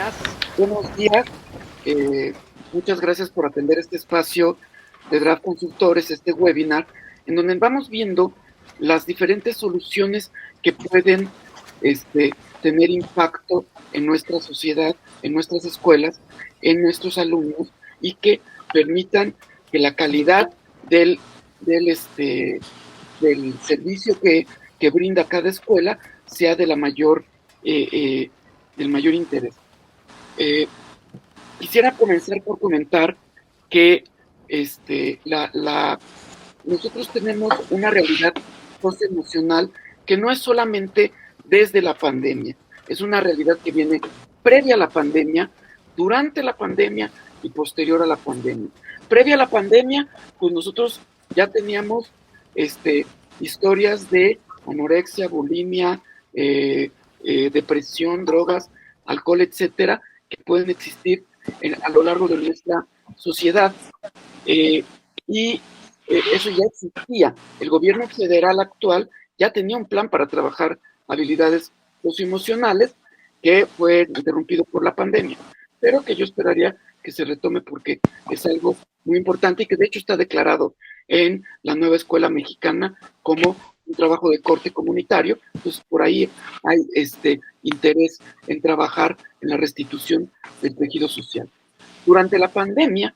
días. Buenos días. Eh, Muchas gracias por atender este espacio de Draft Consultores, este webinar, en donde vamos viendo las diferentes soluciones que pueden tener impacto en nuestra sociedad, en nuestras escuelas, en nuestros alumnos, y que permitan que la calidad del servicio que brinda cada escuela sea de del mayor interés. Quisiera comenzar por comentar que nosotros tenemos una realidad socioemocional que no es solamente desde la pandemia, es una realidad que viene previa a la pandemia, durante la pandemia y posterior a la pandemia. Previa a la pandemia, pues nosotros ya teníamos historias de anorexia, bulimia, depresión, drogas, alcohol, etcétera, que pueden existir a lo largo de nuestra sociedad. Eso ya existía. El gobierno federal actual ya tenía un plan para trabajar habilidades socioemocionales que fue interrumpido por la pandemia, pero que yo esperaría que se retome porque es algo muy importante y que de hecho está declarado en la nueva escuela mexicana como un trabajo de corte comunitario. Entonces por ahí hay interés en trabajar en la restitución del tejido social. Durante la pandemia,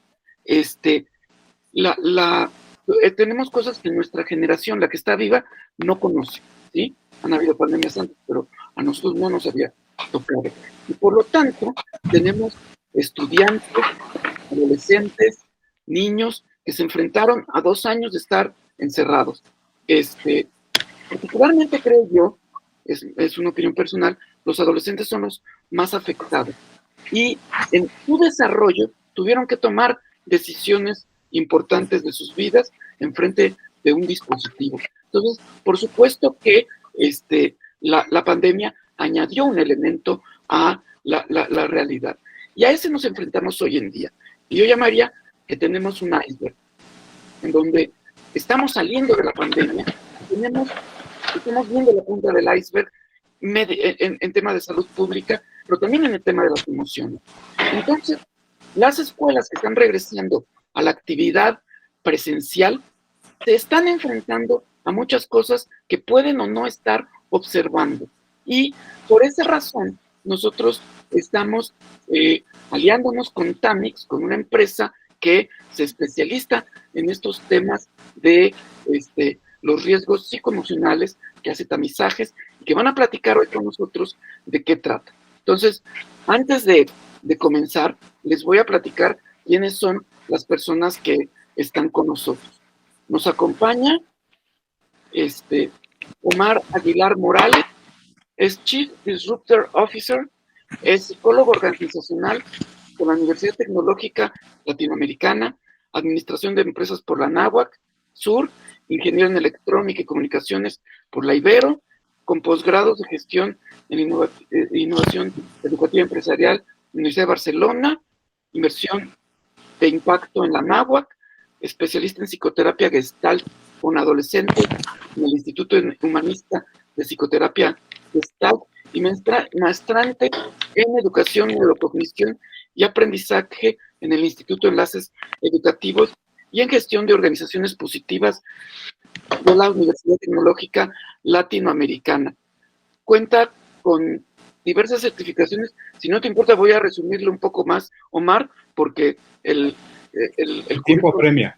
tenemos cosas que nuestra generación, la que está viva, no conoce, ¿sí? Han habido pandemias antes, pero a nosotros no nos había tocado. Y por lo tanto, tenemos estudiantes, adolescentes, niños que se enfrentaron a 2 años de estar encerrados. Particularmente creo yo, es una opinión personal, los adolescentes son los más afectados. Y en su desarrollo tuvieron que tomar decisiones importantes de sus vidas en frente de un dispositivo. Entonces, por supuesto que la pandemia añadió un elemento a la realidad. Y a ese nos enfrentamos hoy en día. Y yo llamaría que tenemos un iceberg, en donde estamos saliendo de la pandemia, estamos viendo la punta del iceberg en tema de salud pública, pero también en el tema de las emociones. Entonces, las escuelas que están regresando a la actividad presencial se están enfrentando a muchas cosas que pueden o no estar observando. Y por esa razón, nosotros estamos aliándonos con Tamix, con una empresa que se especializa en estos temas de los riesgos psicoemocionales, que hace tamizajes y que van a platicar hoy con nosotros de qué trata. Entonces, antes de comenzar, les voy a platicar quiénes son las personas que están con nosotros. Nos acompaña Omar Aguilar Morales, es Chief Disruptor Officer, es psicólogo organizacional por la Universidad Tecnológica Latinoamericana, Administración de Empresas por la NAHUAC, Sur, ingeniero en electrónica y comunicaciones por la Ibero, con posgrados de gestión en innovación educativa empresarial en la Universidad de Barcelona, inversión de impacto en la NAHUAC, especialista en psicoterapia Gestalt con adolescentes en el Instituto Humanista de Psicoterapia Gestalt y maestrante en educación, neurocognición y aprendizaje en el Instituto de Enlaces Educativos y en gestión de organizaciones positivas de la Universidad Tecnológica Latinoamericana. Cuenta con diversas certificaciones. Si no te importa, voy a resumirlo un poco más, Omar, porque el tiempo premia.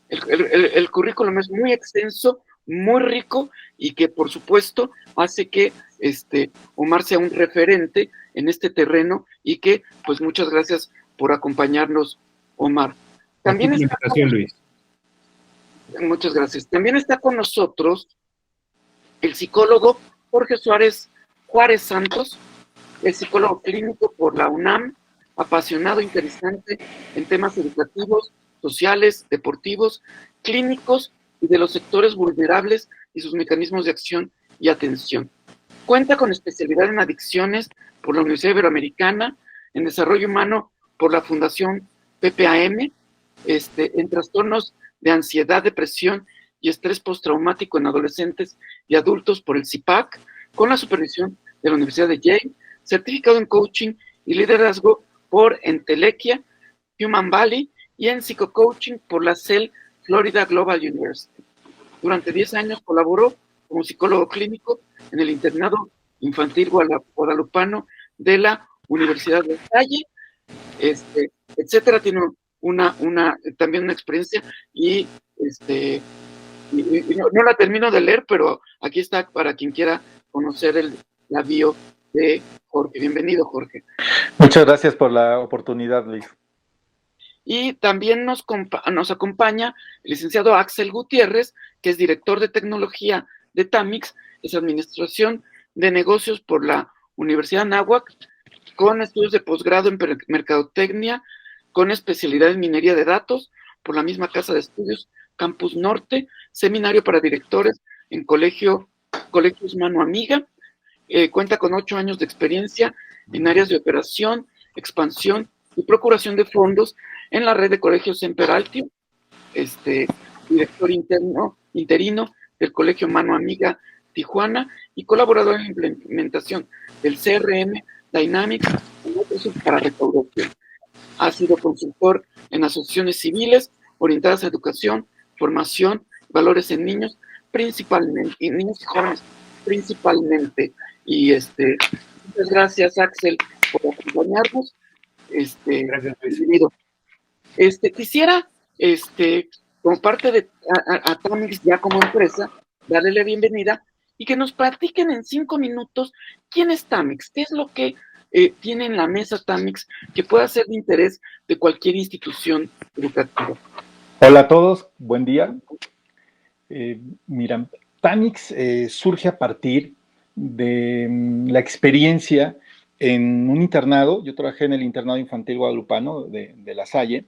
El currículum es muy extenso, muy rico y que por supuesto hace que Omar sea un referente en este terreno y que pues muchas gracias por acompañarnos, Omar. También está invitación, Luis. Muchas gracias. También está con nosotros el psicólogo Jorge Juárez Santos, el psicólogo clínico por la UNAM, apasionado, interesante en temas educativos, sociales, deportivos, clínicos y de los sectores vulnerables y sus mecanismos de acción y atención. Cuenta con especialidad en adicciones por la Universidad Iberoamericana, en desarrollo humano por la Fundación PPAM, en trastornos de ansiedad, depresión y estrés postraumático en adolescentes y adultos por el CIPAC, con la supervisión de la Universidad de Yale, certificado en coaching y liderazgo por Entelequia, Human Valley y en psicocoaching por la CEL Florida Global University. Durante 10 años colaboró como psicólogo clínico en el internado infantil guadalupano de la Universidad de Salle, etcétera. Tiene también una experiencia y no la termino de leer, pero aquí está para quien quiera conocer la bio de Jorge. Bienvenido, Jorge. Muchas gracias por la oportunidad, Luis. Y también nos acompaña el licenciado Axel Gutiérrez, que es director de tecnología de Tamix, es administración de negocios por la Universidad Anáhuac, con estudios de posgrado en mercadotecnia, con especialidad en minería de datos, por la misma casa de estudios Campus Norte, seminario para directores en Colegios Mano Amiga, cuenta con 8 años de experiencia en áreas de operación, expansión y procuración de fondos en la red de colegios Semper Altio, director interino del Colegio Mano Amiga Tijuana y colaborador en la implementación del CRM Dynamics para recaudación. Ha sido consultor en asociaciones civiles orientadas a educación, formación, valores en niños, principalmente, y niños y jóvenes principalmente. Y muchas gracias, Axel, por acompañarnos. Gracias, Luis. Quisiera, como parte de Tamix ya como empresa, darle la bienvenida y que nos platiquen en 5 minutos quién es Tamix, qué es lo que tiene en la mesa Tamix que pueda ser de interés de cualquier institución educativa. Hola a todos, buen día. Mira, Tamix surge a partir de la experiencia en un internado. Yo trabajé en el internado infantil guadalupano de La Salle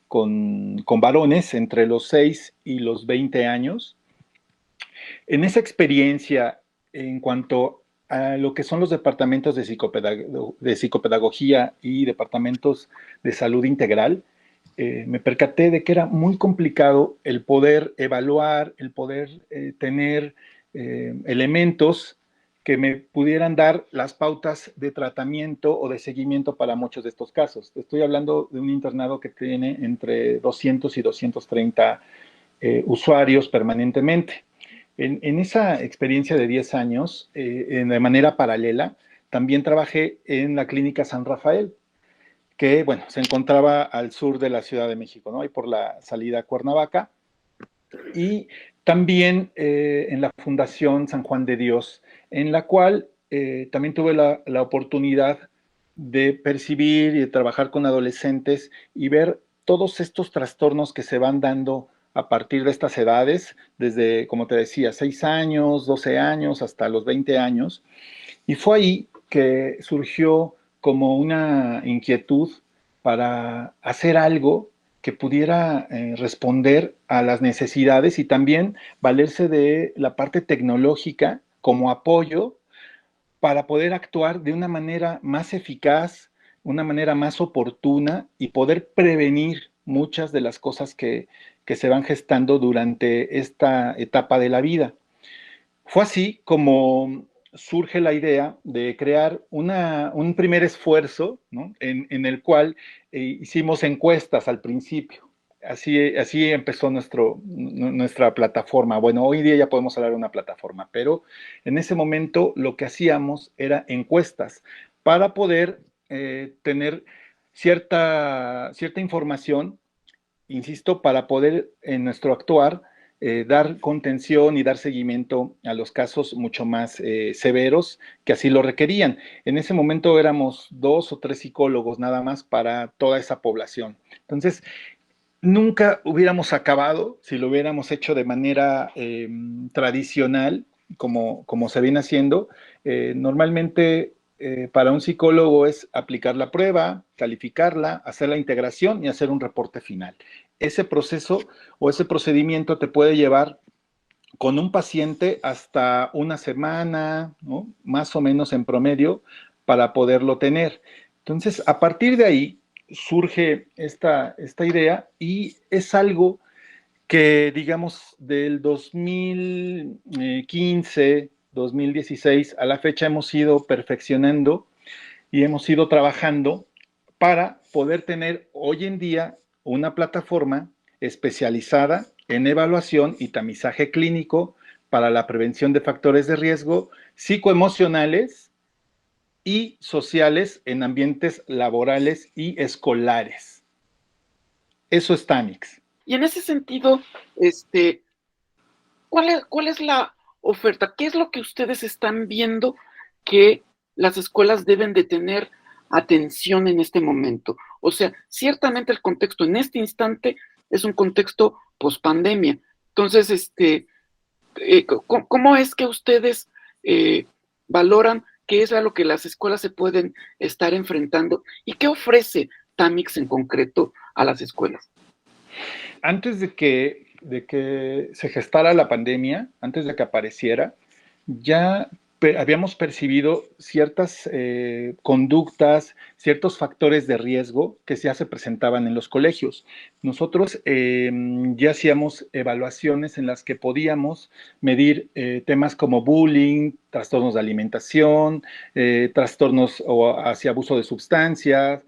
con varones entre los 6 y los 20 años. En esa experiencia, en cuanto a lo que son los departamentos de psicopedagogía y departamentos de salud integral, me percaté de que era muy complicado el poder evaluar, el poder tener elementos que me pudieran dar las pautas de tratamiento o de seguimiento para muchos de estos casos. Estoy hablando de un internado que tiene entre 200 y 230 usuarios permanentemente. En esa experiencia de 10 años, de manera paralela, también trabajé en la Clínica San Rafael, que, bueno, se encontraba al sur de la Ciudad de México, ¿no? Ahí por la salida a Cuernavaca. Y también en la Fundación San Juan de Dios, en la cual también tuve la oportunidad de percibir y de trabajar con adolescentes y ver todos estos trastornos que se van dando a partir de estas edades, desde, como te decía, 6 años, 12 años, hasta los 20 años. Y fue ahí que surgió como una inquietud para hacer algo que pudiera responder a las necesidades y también valerse de la parte tecnológica como apoyo para poder actuar de una manera más eficaz, una manera más oportuna y poder prevenir muchas de las cosas que se van gestando durante esta etapa de la vida. Fue así como surge la idea de crear un primer esfuerzo, ¿no? en el cual hicimos encuestas al principio. Así empezó nuestra plataforma. Bueno, hoy día ya podemos hablar de una plataforma, pero en ese momento lo que hacíamos era encuestas para poder tener cierta información, insisto, para poder en nuestro actuar dar contención y dar seguimiento a los casos mucho más severos que así lo requerían. En ese momento éramos 2 o 3 psicólogos nada más para toda esa población. Entonces, nunca hubiéramos acabado si lo hubiéramos hecho de manera tradicional, como se viene haciendo. Normalmente, para un psicólogo es aplicar la prueba, calificarla, hacer la integración y hacer un reporte final. Ese proceso o ese procedimiento te puede llevar con un paciente hasta una semana, ¿no? Más o menos en promedio, para poderlo tener. Entonces, a partir de ahí surge esta idea y es algo que, digamos, del 2015, 2016 a la fecha hemos ido perfeccionando y hemos ido trabajando para poder tener hoy en día una plataforma especializada en evaluación y tamizaje clínico para la prevención de factores de riesgo psicoemocionales y sociales en ambientes laborales y escolares. Eso es TAMIX. Y en ese sentido, ¿cuál es la oferta? ¿Qué es lo que ustedes están viendo que las escuelas deben de tener atención en este momento? O sea, ciertamente el contexto en este instante es un contexto post-pandemia. Entonces, ¿cómo es que ustedes valoran qué es a lo que las escuelas se pueden estar enfrentando y qué ofrece TAMIX en concreto a las escuelas? Antes de que se gestara la pandemia, antes de que apareciera, ya habíamos percibido ciertas conductas, ciertos factores de riesgo que ya se presentaban en los colegios. Nosotros ya hacíamos evaluaciones en las que podíamos medir temas como bullying, trastornos de alimentación, trastornos hacia abuso de sustancias.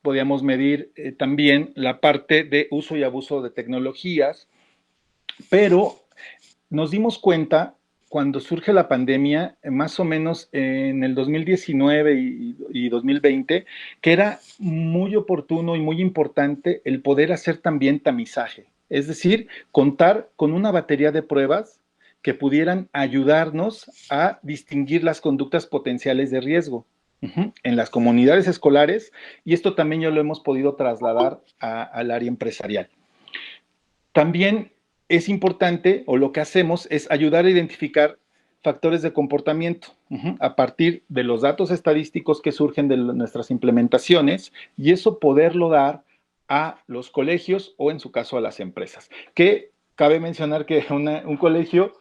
Podíamos medir también la parte de uso y abuso de tecnologías, pero nos dimos cuenta cuando surge la pandemia, más o menos en el 2019 y 2020, que era muy oportuno y muy importante el poder hacer también tamizaje, es decir, contar con una batería de pruebas que pudieran ayudarnos a distinguir las conductas potenciales de riesgo en las comunidades escolares, y esto también ya lo hemos podido trasladar al área empresarial. También es importante, o lo que hacemos es ayudar a identificar factores de comportamiento a partir de los datos estadísticos que surgen de nuestras implementaciones, y eso poderlo dar a los colegios o en su caso a las empresas. Que cabe mencionar que un colegio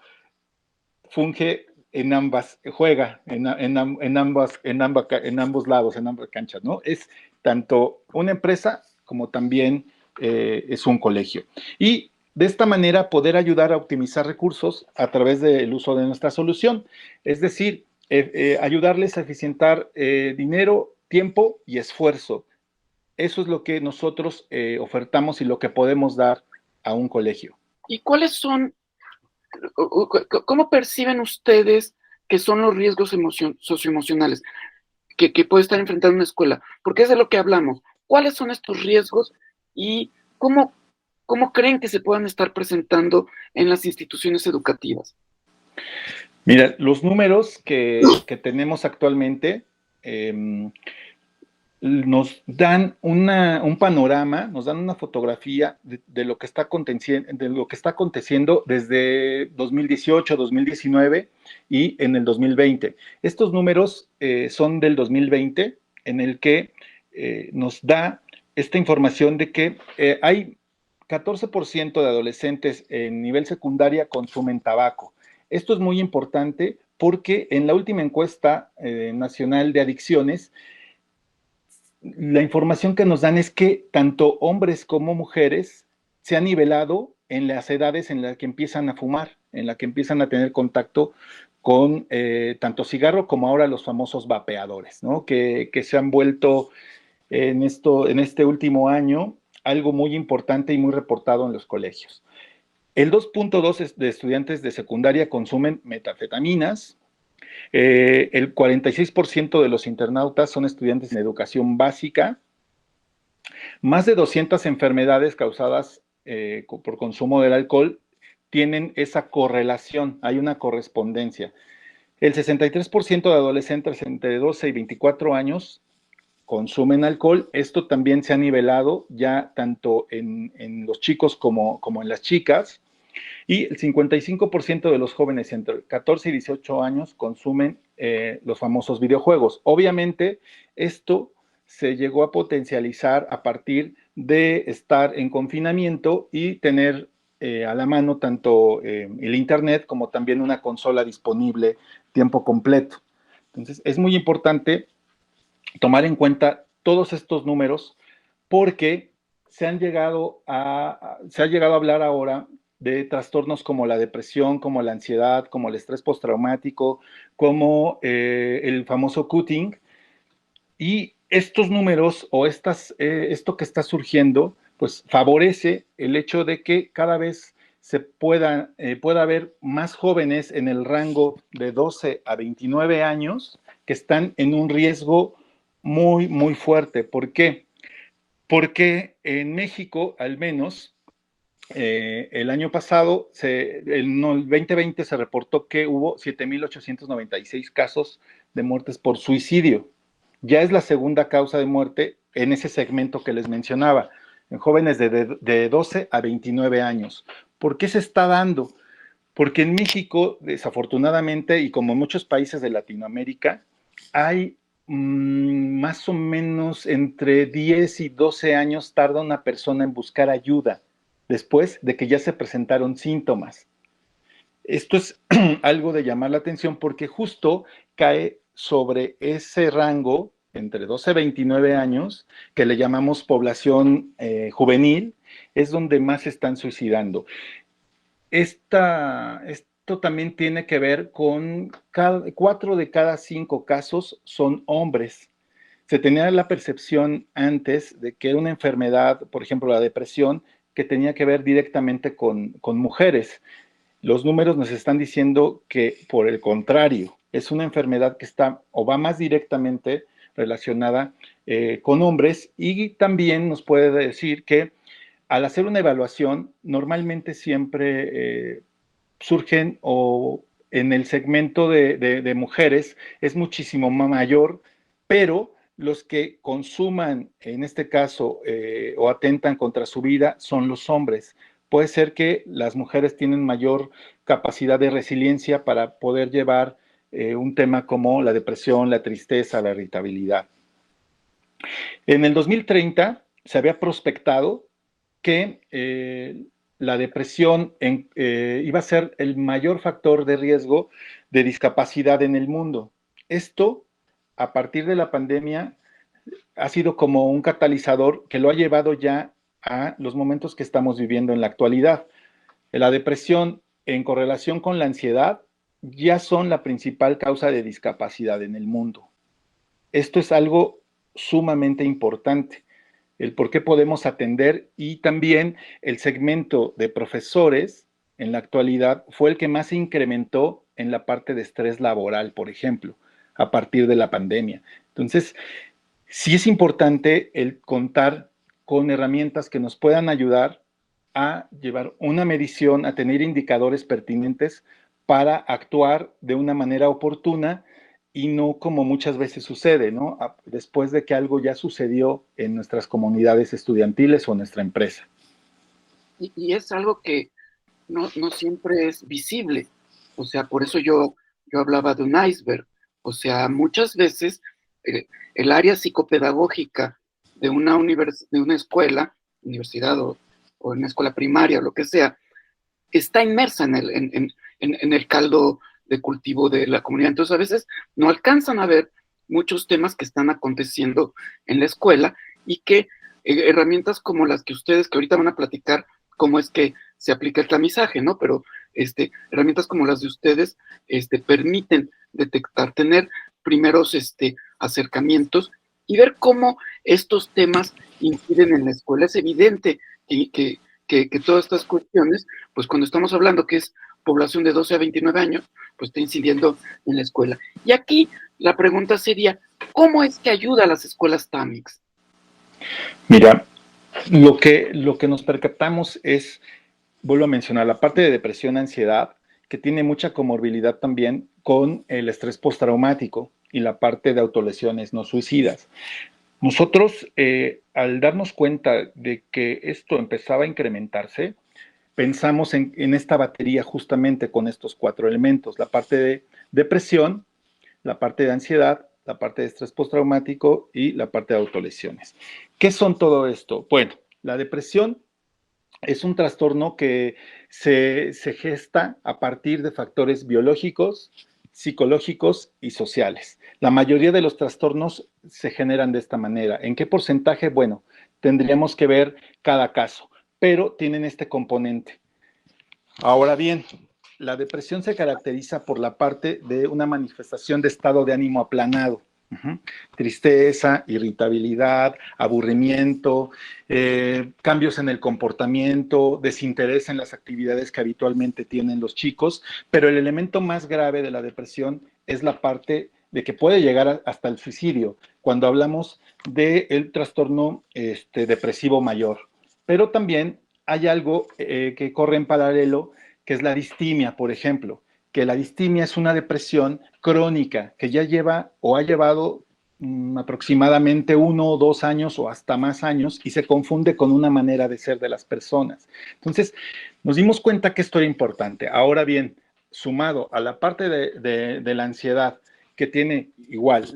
funge en ambas, juega en ambos lados, en ambas canchas, ¿no? Es tanto una empresa como también es un colegio. Y de esta manera poder ayudar a optimizar recursos a través del uso de nuestra solución. Es decir, ayudarles a eficientar dinero, tiempo y esfuerzo. Eso es lo que nosotros ofertamos y lo que podemos dar a un colegio. ¿Y cuáles son, cómo perciben ustedes que son los riesgos socioemocionales que puede estar enfrentando una escuela? Porque es de lo que hablamos. ¿Cuáles son estos riesgos y cómo creen que se puedan estar presentando en las instituciones educativas? Mira, los números que tenemos actualmente nos dan un panorama, nos dan una fotografía de lo que está aconteciendo desde 2018, 2019 y en el 2020. Estos números son del 2020, en el que nos da esta información de que hay 14% de adolescentes en nivel secundaria consumen tabaco. Esto es muy importante porque en la última encuesta nacional de adicciones, la información que nos dan es que tanto hombres como mujeres se han nivelado en las edades en las que empiezan a fumar, en las que empiezan a tener contacto con tanto cigarro como ahora los famosos vapeadores, ¿no? Que se han vuelto en este último año algo muy importante y muy reportado en los colegios. El 2.2 de estudiantes de secundaria consumen metanfetaminas. El 46% de los internautas son estudiantes en educación básica. Más de 200 enfermedades causadas por consumo del alcohol tienen esa correlación, hay una correspondencia. El 63% de adolescentes entre 12 y 24 años consumen alcohol. Esto también se ha nivelado ya tanto en los chicos como en las chicas. Y el 55% de los jóvenes entre 14 y 18 años consumen los famosos videojuegos. Obviamente, esto se llegó a potencializar a partir de estar en confinamiento y tener a la mano tanto el internet como también una consola disponible tiempo completo. Entonces, es muy importante tomar en cuenta todos estos números porque se ha llegado a hablar ahora de trastornos como la depresión, como la ansiedad, como el estrés postraumático, como el famoso cutting, Y estos números o esto que está surgiendo, pues favorece el hecho de que cada vez pueda haber más jóvenes en el rango de 12 a 29 años que están en un riesgo muy, muy fuerte. ¿Por qué? Porque en México, al menos, el año pasado, en el 2020, se reportó que hubo 7,896 casos de muertes por suicidio. Ya es la segunda causa de muerte en ese segmento que les mencionaba, en jóvenes de 12 a 29 años. ¿Por qué se está dando? Porque en México, desafortunadamente, y como en muchos países de Latinoamérica, hay más o menos entre 10 y 12 años tarda una persona en buscar ayuda después de que ya se presentaron síntomas. Esto es algo de llamar la atención porque justo cae sobre ese rango entre 12 y 29 años, que le llamamos población juvenil, es donde más se están suicidando. Esto también tiene que ver con 4 de cada 5 casos son hombres. Se tenía la percepción antes de que era una enfermedad, por ejemplo, la depresión, que tenía que ver directamente con mujeres. Los números nos están diciendo que, por el contrario, es una enfermedad que está o va más directamente relacionada con hombres, y también nos puede decir que al hacer una evaluación, normalmente siempre surgen o en el segmento de mujeres es muchísimo mayor, pero los que consuman, en este caso, o atentan contra su vida son los hombres. Puede ser que las mujeres tienen mayor capacidad de resiliencia para poder llevar un tema como la depresión, la tristeza, la irritabilidad. En el 2030 se había prospectado que la depresión iba a ser el mayor factor de riesgo de discapacidad en el mundo. Esto, a partir de la pandemia, ha sido como un catalizador que lo ha llevado ya a los momentos que estamos viviendo en la actualidad. La depresión, en correlación con la ansiedad, ya son la principal causa de discapacidad en el mundo. Esto es algo sumamente importante, el por qué podemos atender, y también el segmento de profesores en la actualidad fue el que más se incrementó en la parte de estrés laboral, por ejemplo, a partir de la pandemia. Entonces, sí es importante el contar con herramientas que nos puedan ayudar a llevar una medición, a tener indicadores pertinentes para actuar de una manera oportuna y no como muchas veces sucede, ¿no? Después de que algo ya sucedió en nuestras comunidades estudiantiles o en nuestra empresa. Y es algo que no siempre es visible. O sea, por eso yo hablaba de un iceberg. O sea, muchas veces el área psicopedagógica de de una escuela, universidad o en una escuela primaria o lo que sea, está inmersa en el caldo de cultivo de la comunidad. Entonces, a veces no alcanzan a ver muchos temas que están aconteciendo en la escuela y que herramientas como las que ustedes, que ahorita van a platicar cómo es que se aplica el tamizaje, ¿no? Pero herramientas como las de ustedes permiten detectar, tener primeros acercamientos y ver cómo estos temas inciden en la escuela. Es evidente que todas estas cuestiones, pues cuando estamos hablando que es población de 12 a 29 años, pues está incidiendo en la escuela. Y aquí la pregunta sería, ¿cómo es que ayuda a las escuelas TAMICS? Mira, lo que nos percatamos es, vuelvo a mencionar, la parte de depresión, ansiedad, que tiene mucha comorbilidad también con el estrés postraumático y la parte de autolesiones no suicidas. Nosotros, al darnos cuenta de que esto empezaba a incrementarse, pensamos en esta batería justamente con estos 4 elementos: la parte de depresión, la parte de ansiedad, la parte de estrés postraumático y la parte de autolesiones. ¿Qué son todo esto? Bueno, la depresión es un trastorno que se gesta a partir de factores biológicos, psicológicos y sociales. La mayoría de los trastornos se generan de esta manera. ¿En qué porcentaje? Bueno, tendríamos que ver cada caso, pero tienen este componente. Ahora bien, la depresión se caracteriza por la parte de una manifestación de estado de ánimo aplanado. Ujú. Tristeza, irritabilidad, aburrimiento, cambios en el comportamiento, desinterés en las actividades que habitualmente tienen los chicos, pero el elemento más grave de la depresión es la parte de que puede llegar hasta el suicidio, cuando hablamos del trastorno depresivo mayor. Pero también hay algo que corre en paralelo, que es la distimia, por ejemplo, que la distimia es una depresión crónica que ya lleva o ha llevado aproximadamente 1 o 2 años o hasta más años y se confunde con una manera de ser de las personas. Entonces, nos dimos cuenta que esto era importante. Ahora bien, sumado a la parte de la ansiedad, que tiene igual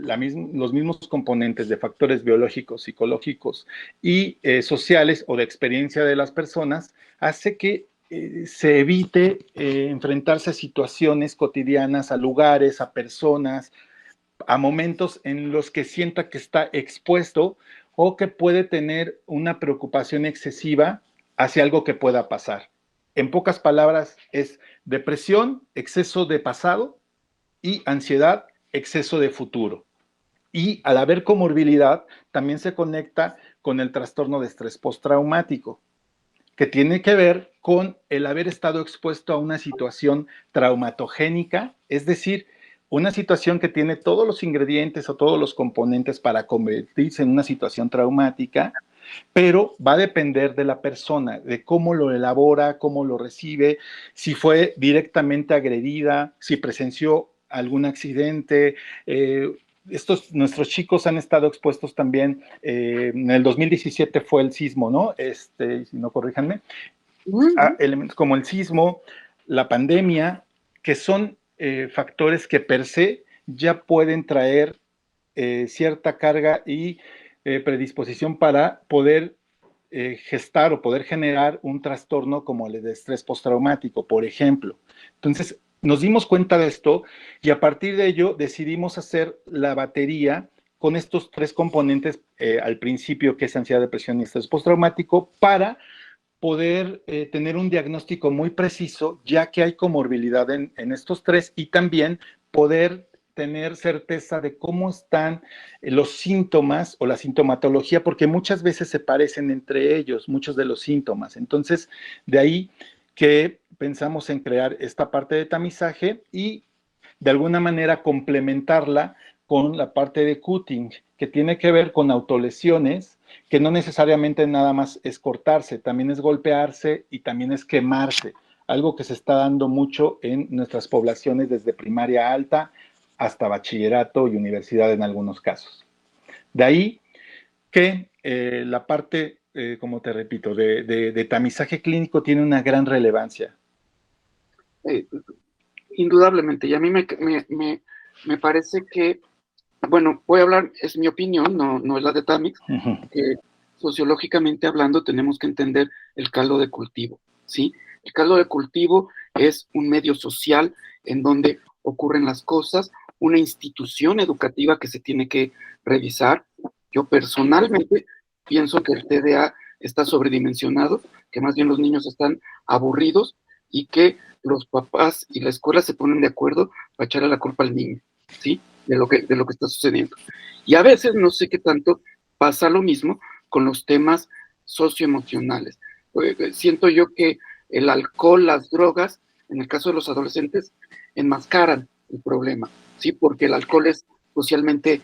los mismos componentes de factores biológicos, psicológicos y sociales o de experiencia de las personas, hace que se evite enfrentarse a situaciones cotidianas, a lugares, a personas, a momentos en los que sienta que está expuesto o que puede tener una preocupación excesiva hacia algo que pueda pasar. En pocas palabras, es depresión, exceso de pasado, y ansiedad, exceso de futuro. Y al haber comorbilidad, también se conecta con el trastorno de estrés postraumático, que tiene que ver con el haber estado expuesto a una situación traumatogénica, es decir, una situación que tiene todos los ingredientes o todos los componentes para convertirse en una situación traumática, pero va a depender de la persona, de cómo lo elabora, cómo lo recibe, si fue directamente agredida, si presenció algún accidente. Nuestros chicos han estado expuestos también, en el 2017 fue el sismo, ¿no? Si no, corríjanme, a elementos como el sismo, la pandemia, que son factores que per se ya pueden traer cierta carga y predisposición para poder gestar o poder generar un trastorno como el de estrés postraumático, por ejemplo. Entonces, nos dimos cuenta de esto y a partir de ello decidimos hacer la batería con estos tres componentes al principio, que es ansiedad, depresión y estrés postraumático, para poder tener un diagnóstico muy preciso, ya que hay comorbilidad en estos tres, y también poder tener certeza de cómo están los síntomas o la sintomatología, porque muchas veces se parecen entre ellos, muchos de los síntomas. Entonces, de ahí que pensamos en crear esta parte de tamizaje y de alguna manera complementarla con la parte de cutting, que tiene que ver con autolesiones, que no necesariamente nada más es cortarse, también es golpearse y también es quemarse, algo que se está dando mucho en nuestras poblaciones desde primaria alta hasta bachillerato y universidad en algunos casos. De ahí que la parte, como te repito, de tamizaje clínico tiene una gran relevancia. Eh, Indudablemente, y a mí me parece que, bueno, voy a hablar, es mi opinión, no es la de Tamix, que sociológicamente hablando tenemos que entender el caldo de cultivo, ¿sí? El caldo de cultivo es un medio social en donde ocurren las cosas, una institución educativa que se tiene que revisar. Yo personalmente pienso que el TDA está sobredimensionado, que más bien los niños están aburridos y que los papás y la escuela se ponen de acuerdo para echarle la culpa al niño, ¿sí? De lo que está sucediendo. Y a veces no sé qué tanto pasa lo mismo con los temas socioemocionales. Siento yo que el alcohol, las drogas, en el caso de los adolescentes, enmascaran el problema, ¿sí? Porque el alcohol es socialmente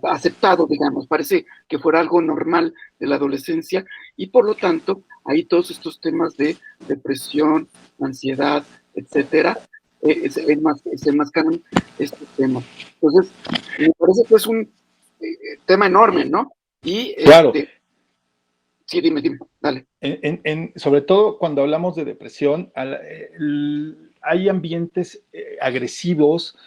aceptado, digamos, parece que fuera algo normal de la adolescencia y por lo tanto hay todos estos temas de depresión, ansiedad, etcétera, se enmascaran estos temas. Entonces, me parece que es un tema enorme, ¿no? Y Claro. Sí, dime, dale. Sobre todo cuando hablamos de depresión, hay ambientes agresivos,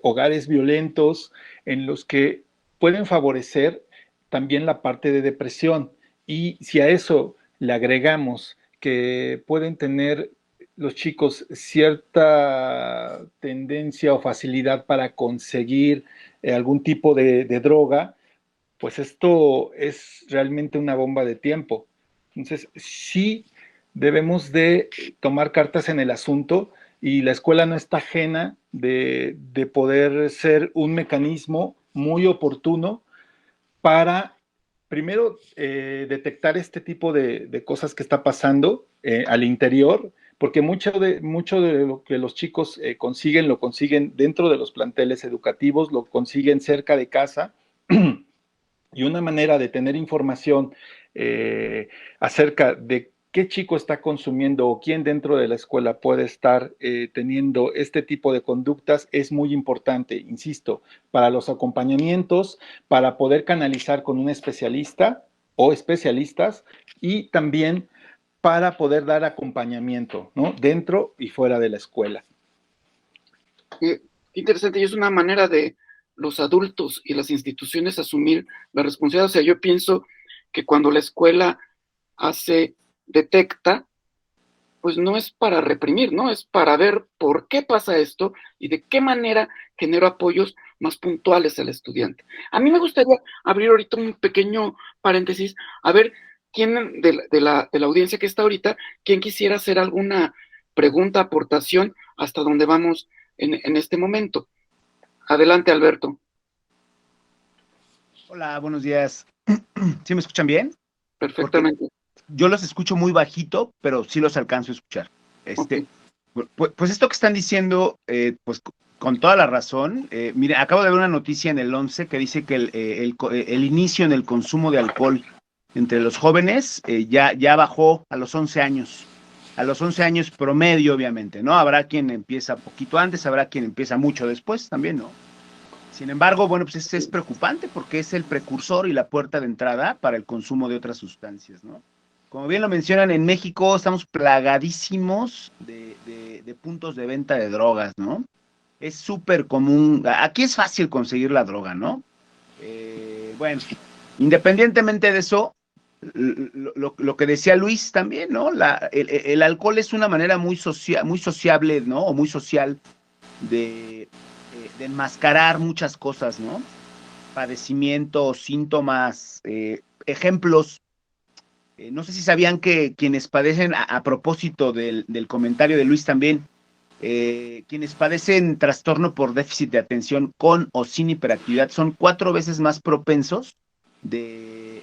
hogares violentos, en los que pueden favorecer también la parte de depresión. Y si a eso le agregamos que pueden tener los chicos cierta tendencia o facilidad para conseguir algún tipo de droga, pues esto es realmente una bomba de tiempo. Entonces, sí debemos de tomar cartas en el asunto y la escuela no está ajena de poder ser un mecanismo muy oportuno para, primero, detectar este tipo de cosas que está pasando al interior, porque mucho de lo que los chicos consiguen, lo consiguen dentro de los planteles educativos, lo consiguen cerca de casa, y una manera de tener información acerca de qué chico está consumiendo o quién dentro de la escuela puede estar teniendo este tipo de conductas es muy importante, insisto, para los acompañamientos, para poder canalizar con un especialista o especialistas y también para poder dar acompañamiento, ¿no? Dentro y fuera de la escuela. Qué interesante, y es una manera de los adultos y las instituciones asumir la responsabilidad. O sea, yo pienso que cuando la escuela detecta, pues no es para reprimir, ¿no? Es para ver por qué pasa esto y de qué manera genero apoyos más puntuales al estudiante. A mí me gustaría abrir ahorita un pequeño paréntesis, a ver quién de la audiencia que está ahorita, quién quisiera hacer alguna pregunta, aportación, hasta donde vamos en este momento. Adelante, Alberto. Hola, buenos días. ¿Sí me escuchan bien? Perfectamente. Porque yo los escucho muy bajito, pero sí los alcanzo a escuchar. Okay. Pues esto que están diciendo, pues con toda la razón. Mire, acabo de ver una noticia en el 11 que dice que el inicio en el consumo de alcohol entre los jóvenes ya bajó a los 11 años. A los 11 años promedio, obviamente, ¿no? Habrá quien empieza poquito antes, habrá quien empieza mucho después también, ¿no? Sin embargo, bueno, pues es preocupante porque es el precursor y la puerta de entrada para el consumo de otras sustancias, ¿no? Como bien lo mencionan, en México estamos plagadísimos de puntos de venta de drogas, ¿no? Es súper común, aquí es fácil conseguir la droga, ¿no? Bueno, independientemente de eso, lo que decía Luis también, ¿no? El alcohol es una manera muy sociable, ¿no? O muy social de enmascarar muchas cosas, ¿no? Padecimientos, síntomas, ejemplos. No sé si sabían que quienes padecen, a propósito del comentario de Luis también, quienes padecen trastorno por déficit de atención con o sin hiperactividad son 4 veces más propensos de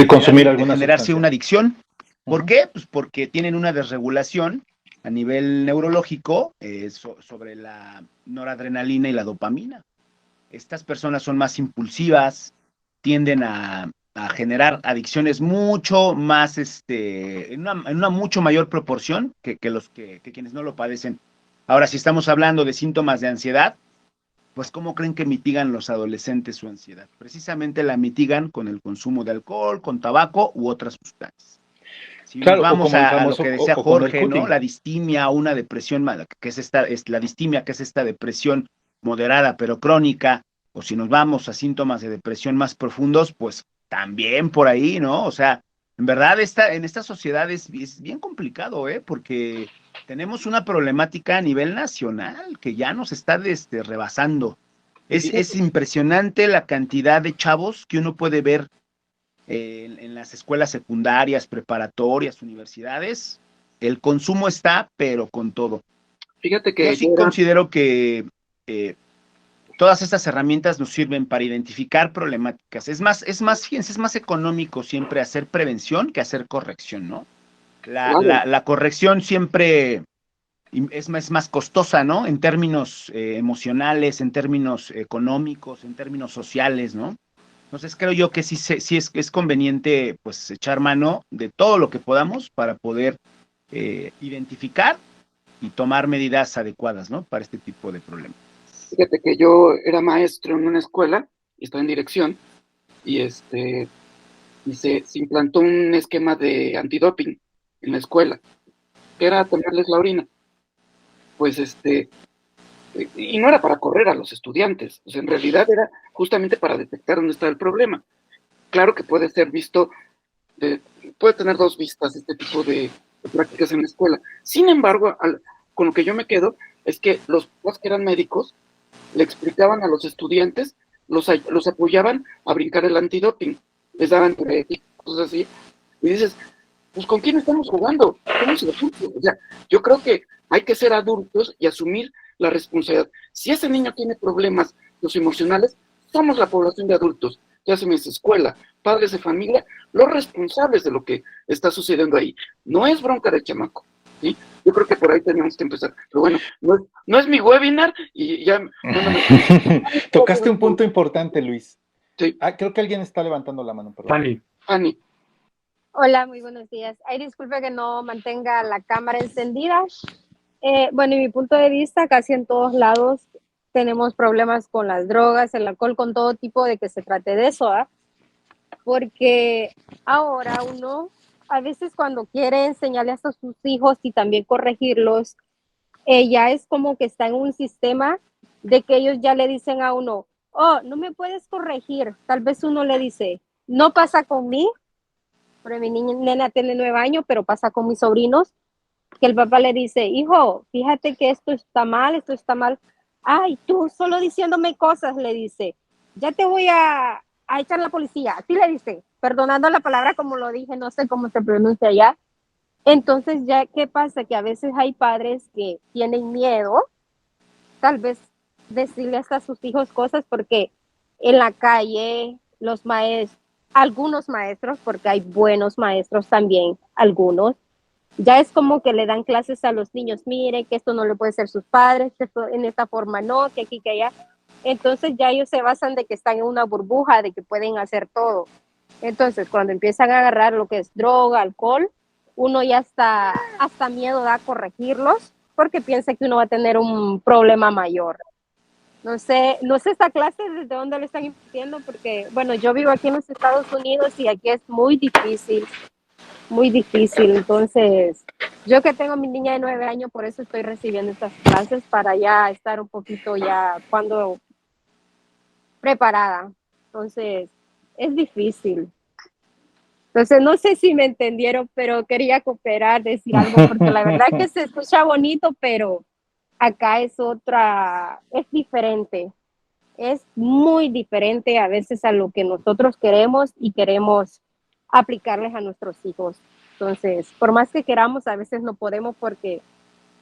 consumir alguna generarse sustancia. una adicción. ¿Por qué? Pues porque tienen una desregulación a nivel neurológico sobre la noradrenalina y la dopamina. Estas personas son más impulsivas, tienden a generar adicciones mucho más, en una mucho mayor proporción que quienes no lo padecen. Ahora, si estamos hablando de síntomas de ansiedad, pues ¿cómo creen que mitigan los adolescentes su ansiedad? Precisamente la mitigan con el consumo de alcohol, con tabaco u otras sustancias. Si nos Claro, vamos a lo que decía Jorge, ¿no? La distimia, una depresión, que es la distimia, que es esta depresión moderada pero crónica, o si nos vamos a síntomas de depresión más profundos, pues también por ahí, ¿no? O sea, en verdad en esta sociedad es bien complicado, porque tenemos una problemática a nivel nacional que ya nos está rebasando. Es impresionante la cantidad de chavos que uno puede ver en las escuelas secundarias, preparatorias, universidades. El consumo está, pero con todo. Fíjate que yo sí considero que todas estas herramientas nos sirven para identificar problemáticas. Fíjense, es más económico siempre hacer prevención que hacer corrección, ¿no? La corrección siempre es más costosa, ¿no? En términos emocionales, en términos económicos, en términos sociales, ¿no? Entonces creo yo que sí es conveniente pues echar mano de todo lo que podamos para poder identificar y tomar medidas adecuadas, ¿no? Para este tipo de problemas. Fíjate que yo era maestro en una escuela, estaba en dirección, y se implantó un esquema de antidoping en la escuela, que era tenerles la orina. Pues y no era para correr a los estudiantes, o sea, en realidad era justamente para detectar dónde está el problema. Claro que puede ser visto, puede tener dos vistas este tipo de prácticas en la escuela. Sin embargo, con lo que yo me quedo es que los papás que eran médicos le explicaban a los estudiantes, los apoyaban a brincar el antidoping, les daban cosas así, y dices, pues ¿con quién estamos jugando? Somos adultos. O sea, yo creo que hay que ser adultos y asumir la responsabilidad. Si ese niño tiene problemas los emocionales, somos la población de adultos, ya sea en esa escuela, padres de familia, los responsables de lo que está sucediendo ahí. No es bronca del chamaco, ¿sí? Yo creo que por ahí tenemos que empezar. Pero bueno, no es mi webinar y ya... Tocaste un punto importante, Luis. Sí. Creo que alguien está levantando la mano, perdón. Fanny. Fanny. Hola, muy buenos días. Ay, disculpe que no mantenga la cámara encendida. Bueno, en mi punto de vista, casi en todos lados tenemos problemas con las drogas, el alcohol, con todo tipo de que se trate de eso, ¿ah? Porque ahora uno, a veces cuando quiere enseñarle a sus hijos y también corregirlos, ya es como que está en un sistema de que ellos ya le dicen a uno, oh, no me puedes corregir. Tal vez uno le dice, no pasa con mí, porque mi nena tiene 9 años, pero pasa con mis sobrinos, que el papá le dice, hijo, fíjate que esto está mal, esto está mal. Ay, tú solo diciéndome cosas, le dice, ya te voy a echar la policía. Así le dice, perdonando la palabra como lo dije, no sé cómo se pronuncia allá. Entonces, ya, ¿qué pasa? Que a veces hay padres que tienen miedo, tal vez decirle hasta a sus hijos cosas, porque en la calle los maestros, algunos maestros, porque hay buenos maestros también, algunos, ya es como que le dan clases a los niños, mire que esto no le puede ser sus padres, que esto en esta forma no, que aquí, que allá. Entonces ya ellos se basan de que están en una burbuja, de que pueden hacer todo. Entonces cuando empiezan a agarrar lo que es droga, alcohol, uno ya está, hasta miedo da a corregirlos, porque piensa que uno va a tener un problema mayor. No sé esta clase desde dónde le están impartiendo, porque, bueno, yo vivo aquí en los Estados Unidos y aquí es muy difícil, muy difícil. Entonces, yo que tengo mi niña de 9 años, por eso estoy recibiendo estas clases para ya estar un poquito ya cuando preparada. Entonces, es difícil. Entonces, no sé si me entendieron, pero quería cooperar, decir algo, porque la verdad es que se escucha bonito, pero acá es diferente. Es muy diferente a veces a lo que nosotros queremos y queremos aplicarles a nuestros hijos. Entonces, por más que queramos, a veces no podemos porque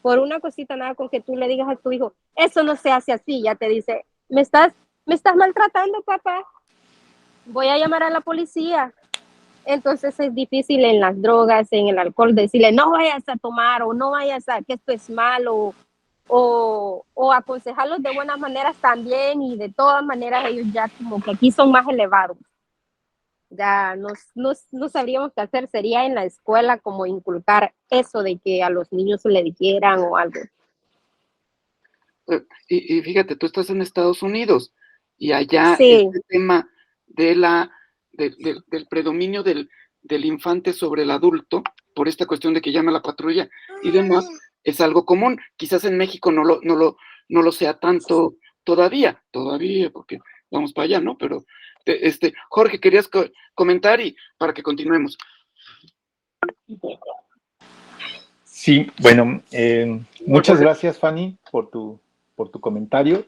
por una cosita nada con que tú le digas a tu hijo, eso no se hace así, ya te dice, me estás maltratando, papá, voy a llamar a la policía. Entonces es difícil en las drogas, en el alcohol, decirle, no vayas a tomar o no vayas a, que esto es malo, o aconsejarlos de buenas maneras también, y de todas maneras ellos ya como que aquí son más elevados. Ya no sabríamos qué hacer, sería en la escuela como inculcar eso de que a los niños se le dijeran o algo. Y fíjate, tú estás en Estados Unidos y allá sí. Este tema del predominio del infante sobre el adulto, por esta cuestión de que llama la patrulla y demás, es algo común. Quizás en México no lo sea tanto todavía, porque vamos para allá, ¿no? Pero, Jorge, querías comentar y para que continuemos. Sí, bueno, muchas gracias, Fanny, por tu comentario.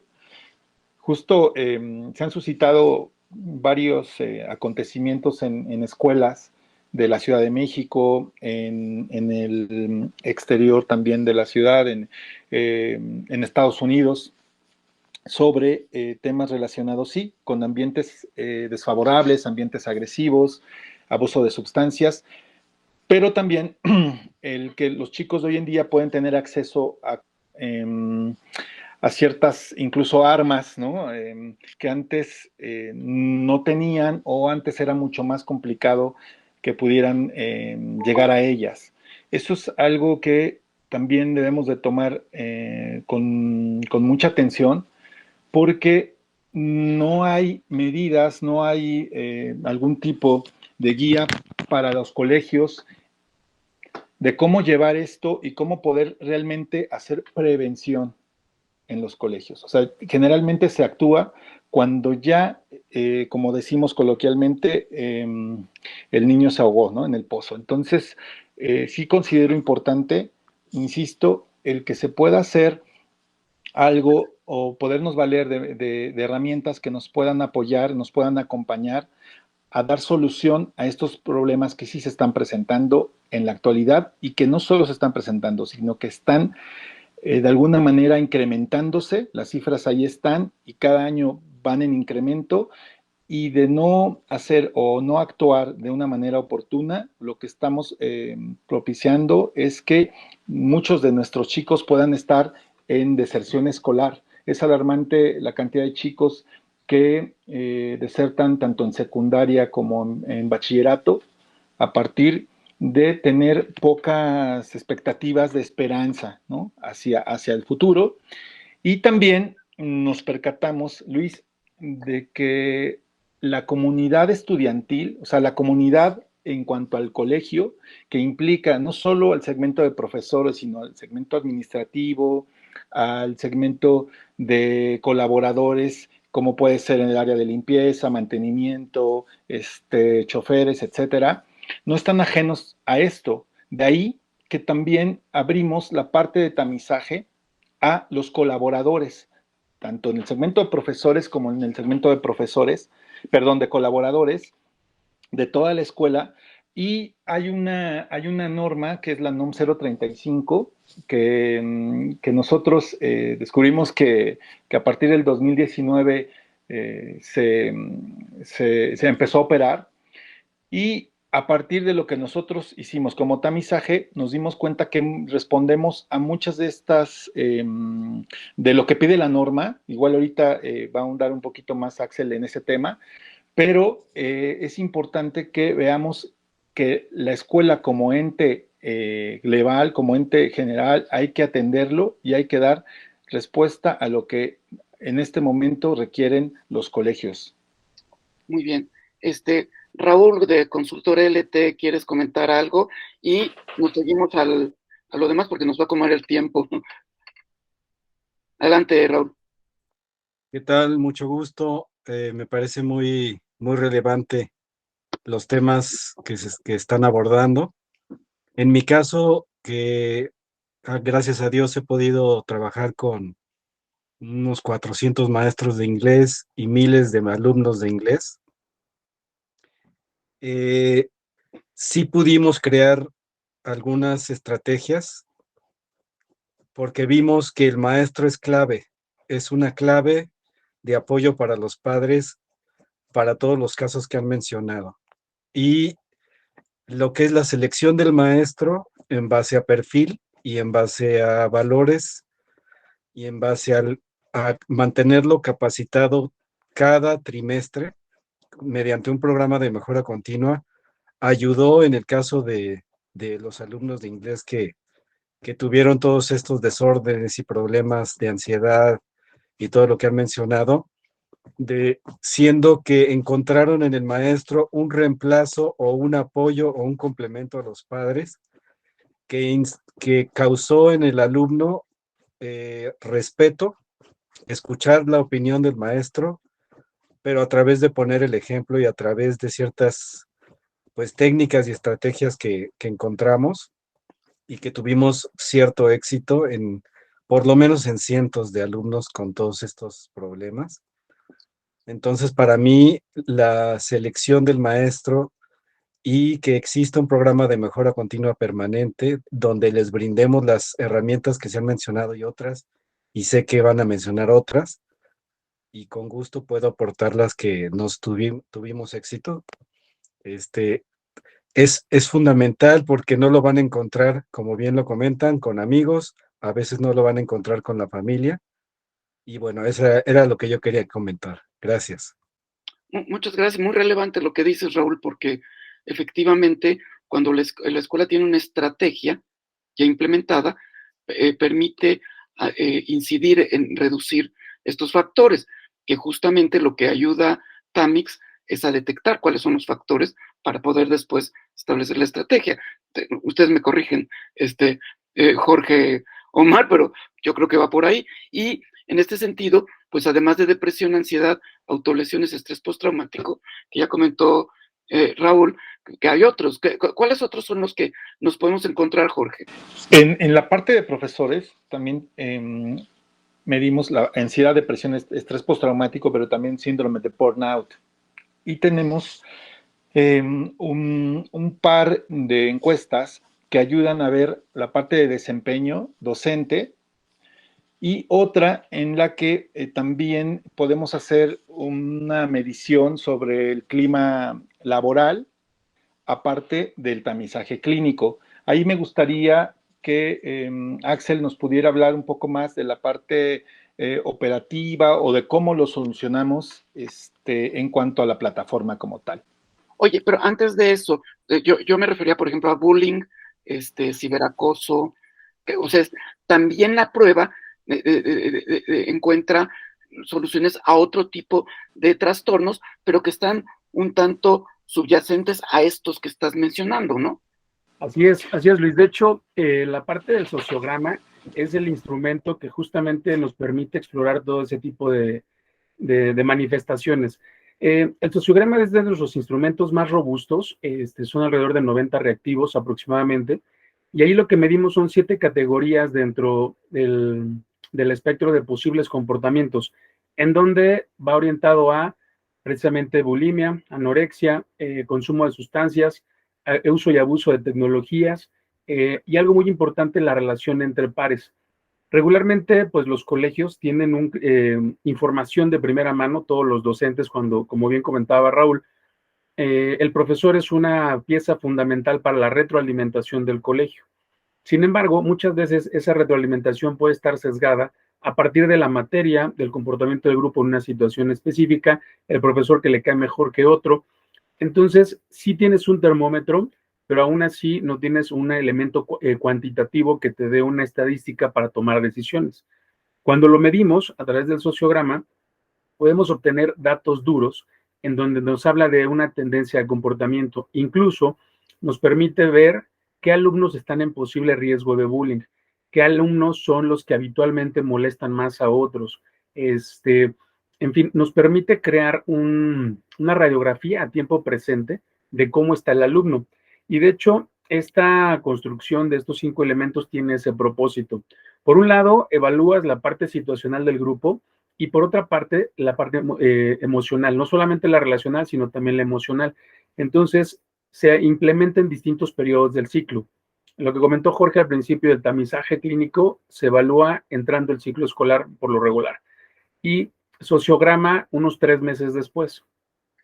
Justo se han suscitado varios acontecimientos en escuelas de la Ciudad de México, en el exterior también de la ciudad, en Estados Unidos, sobre temas relacionados, sí, con ambientes desfavorables, ambientes agresivos, abuso de sustancias, pero también el que los chicos de hoy en día pueden tener acceso a ciertas, incluso armas, ¿no? Que antes no tenían, o antes era mucho más complicado que pudieran llegar a ellas. Eso es algo que también debemos de tomar con mucha atención, porque no hay medidas, no hay algún tipo de guía para los colegios de cómo llevar esto y cómo poder realmente hacer prevención en los colegios. O sea, generalmente se actúa cuando ya, como decimos coloquialmente, el niño se ahogó, ¿no? En el pozo. Entonces, sí considero importante, insisto, el que se pueda hacer algo o podernos valer de herramientas que nos puedan apoyar, nos puedan acompañar a dar solución a estos problemas que sí se están presentando en la actualidad y que no solo se están presentando, sino que están de alguna manera incrementándose, las cifras ahí están y cada año van en incremento, y de no hacer o no actuar de una manera oportuna, lo que estamos propiciando es que muchos de nuestros chicos puedan estar en deserción escolar. Es alarmante la cantidad de chicos que desertan tanto en secundaria como en bachillerato a partir de tener pocas expectativas de esperanza, ¿no? hacia el futuro. Y también nos percatamos, Luis, de que la comunidad estudiantil, o sea, la comunidad en cuanto al colegio, que implica no solo al segmento de profesores, sino al segmento administrativo, al segmento de colaboradores, como puede ser en el área de limpieza, mantenimiento, choferes, etcétera, no están ajenos a esto. De ahí que también abrimos la parte de tamizaje a los colaboradores, tanto en el segmento de profesores como en el segmento de de colaboradores de toda la escuela. Y hay una norma que es la NOM 035 que nosotros descubrimos que a partir del 2019 se empezó a operar, y a partir de lo que nosotros hicimos como tamizaje, nos dimos cuenta que respondemos a muchas de estas, de lo que pide la norma. Igual ahorita va a ahondar un poquito más Axel en ese tema, pero es importante que veamos que la escuela como ente legal, como ente general, hay que atenderlo y hay que dar respuesta a lo que en este momento requieren los colegios. Muy bien. Raúl, de Consultor LT, ¿quieres comentar algo? Y nos seguimos a lo demás porque nos va a comer el tiempo. Adelante, Raúl. ¿Qué tal? Mucho gusto. Me parece muy, muy relevante los temas que están abordando. En mi caso, gracias a Dios he podido trabajar con unos 400 maestros de inglés y miles de alumnos de inglés. Sí pudimos crear algunas estrategias porque vimos que el maestro es clave, es una clave de apoyo para los padres para todos los casos que han mencionado. Y lo que es la selección del maestro en base a perfil y en base a valores y en base a mantenerlo capacitado cada trimestre mediante un programa de mejora continua, ayudó en el caso de los alumnos de inglés que tuvieron todos estos desórdenes y problemas de ansiedad y todo lo que han mencionado, siendo que encontraron en el maestro un reemplazo o un apoyo o un complemento a los padres que causó en el alumno respeto, escuchar la opinión del maestro, pero a través de poner el ejemplo y a través de ciertas pues técnicas y estrategias que encontramos y que tuvimos cierto éxito por lo menos en cientos de alumnos con todos estos problemas. Entonces, para mí, la selección del maestro y que exista un programa de mejora continua permanente donde les brindemos las herramientas que se han mencionado y otras, y sé que van a mencionar otras, y con gusto puedo aportar las que tuvimos éxito. Es fundamental porque no lo van a encontrar, como bien lo comentan, con amigos, a veces no lo van a encontrar con la familia. Y bueno, eso era lo que yo quería comentar. Gracias. Muchas gracias. Muy relevante lo que dices, Raúl, porque efectivamente cuando la escuela tiene una estrategia ya implementada, permite incidir en reducir estos factores, que justamente lo que ayuda Tamix es a detectar cuáles son los factores para poder después establecer la estrategia. Ustedes me corrigen, Jorge, Omar, pero yo creo que va por ahí. Y en este sentido, pues además de depresión, ansiedad, autolesiones, estrés postraumático, que ya comentó Raúl, que hay otros. ¿Cuáles otros son los que nos podemos encontrar, Jorge? En la parte de profesores también medimos la ansiedad, depresión, estrés postraumático, pero también síndrome de burnout. Y tenemos Un par de encuestas que ayudan a ver la parte de desempeño docente y otra en la que también podemos hacer una medición sobre el clima laboral, aparte del tamizaje clínico. Ahí me gustaría que Axel nos pudiera hablar un poco más de la parte operativa o de cómo lo solucionamos en cuanto a la plataforma como tal. Oye, pero antes de eso, yo me refería, por ejemplo, a bullying, ciberacoso, o sea, también la prueba encuentra soluciones a otro tipo de trastornos, pero que están un tanto subyacentes a estos que estás mencionando, ¿no? Así es, Luis. De hecho, la parte del sociograma es el instrumento que justamente nos permite explorar todo ese tipo de manifestaciones. El sociograma es de nuestros instrumentos más robustos, son alrededor de 90 reactivos aproximadamente, y ahí lo que medimos son 7 categorías dentro del espectro de posibles comportamientos, en donde va orientado a precisamente bulimia, anorexia, consumo de sustancias, uso y abuso de tecnologías, y algo muy importante, la relación entre pares. Regularmente, pues los colegios tienen información de primera mano, todos los docentes, cuando, como bien comentaba Raúl, el profesor es una pieza fundamental para la retroalimentación del colegio. Sin embargo, muchas veces esa retroalimentación puede estar sesgada a partir de la materia, del comportamiento del grupo en una situación específica, el profesor que le cae mejor que otro. Entonces, sí tienes un termómetro, pero aún así no tienes un elemento cuantitativo que te dé una estadística para tomar decisiones. Cuando lo medimos a través del sociograma, podemos obtener datos duros en donde nos habla de una tendencia de comportamiento. Incluso nos permite ver qué alumnos están en posible riesgo de bullying, qué alumnos son los que habitualmente molestan más a otros. En fin, nos permite crear una radiografía a tiempo presente de cómo está el alumno. Y de hecho, esta construcción de estos 5 elementos tiene ese propósito. Por un lado, evalúas la parte situacional del grupo y por otra parte, la parte emocional, no solamente la relacional, sino también la emocional. Entonces, se implementa en distintos periodos del ciclo. Lo que comentó Jorge al principio del tamizaje clínico se evalúa entrando el ciclo escolar por lo regular. Y sociograma unos 3 meses después,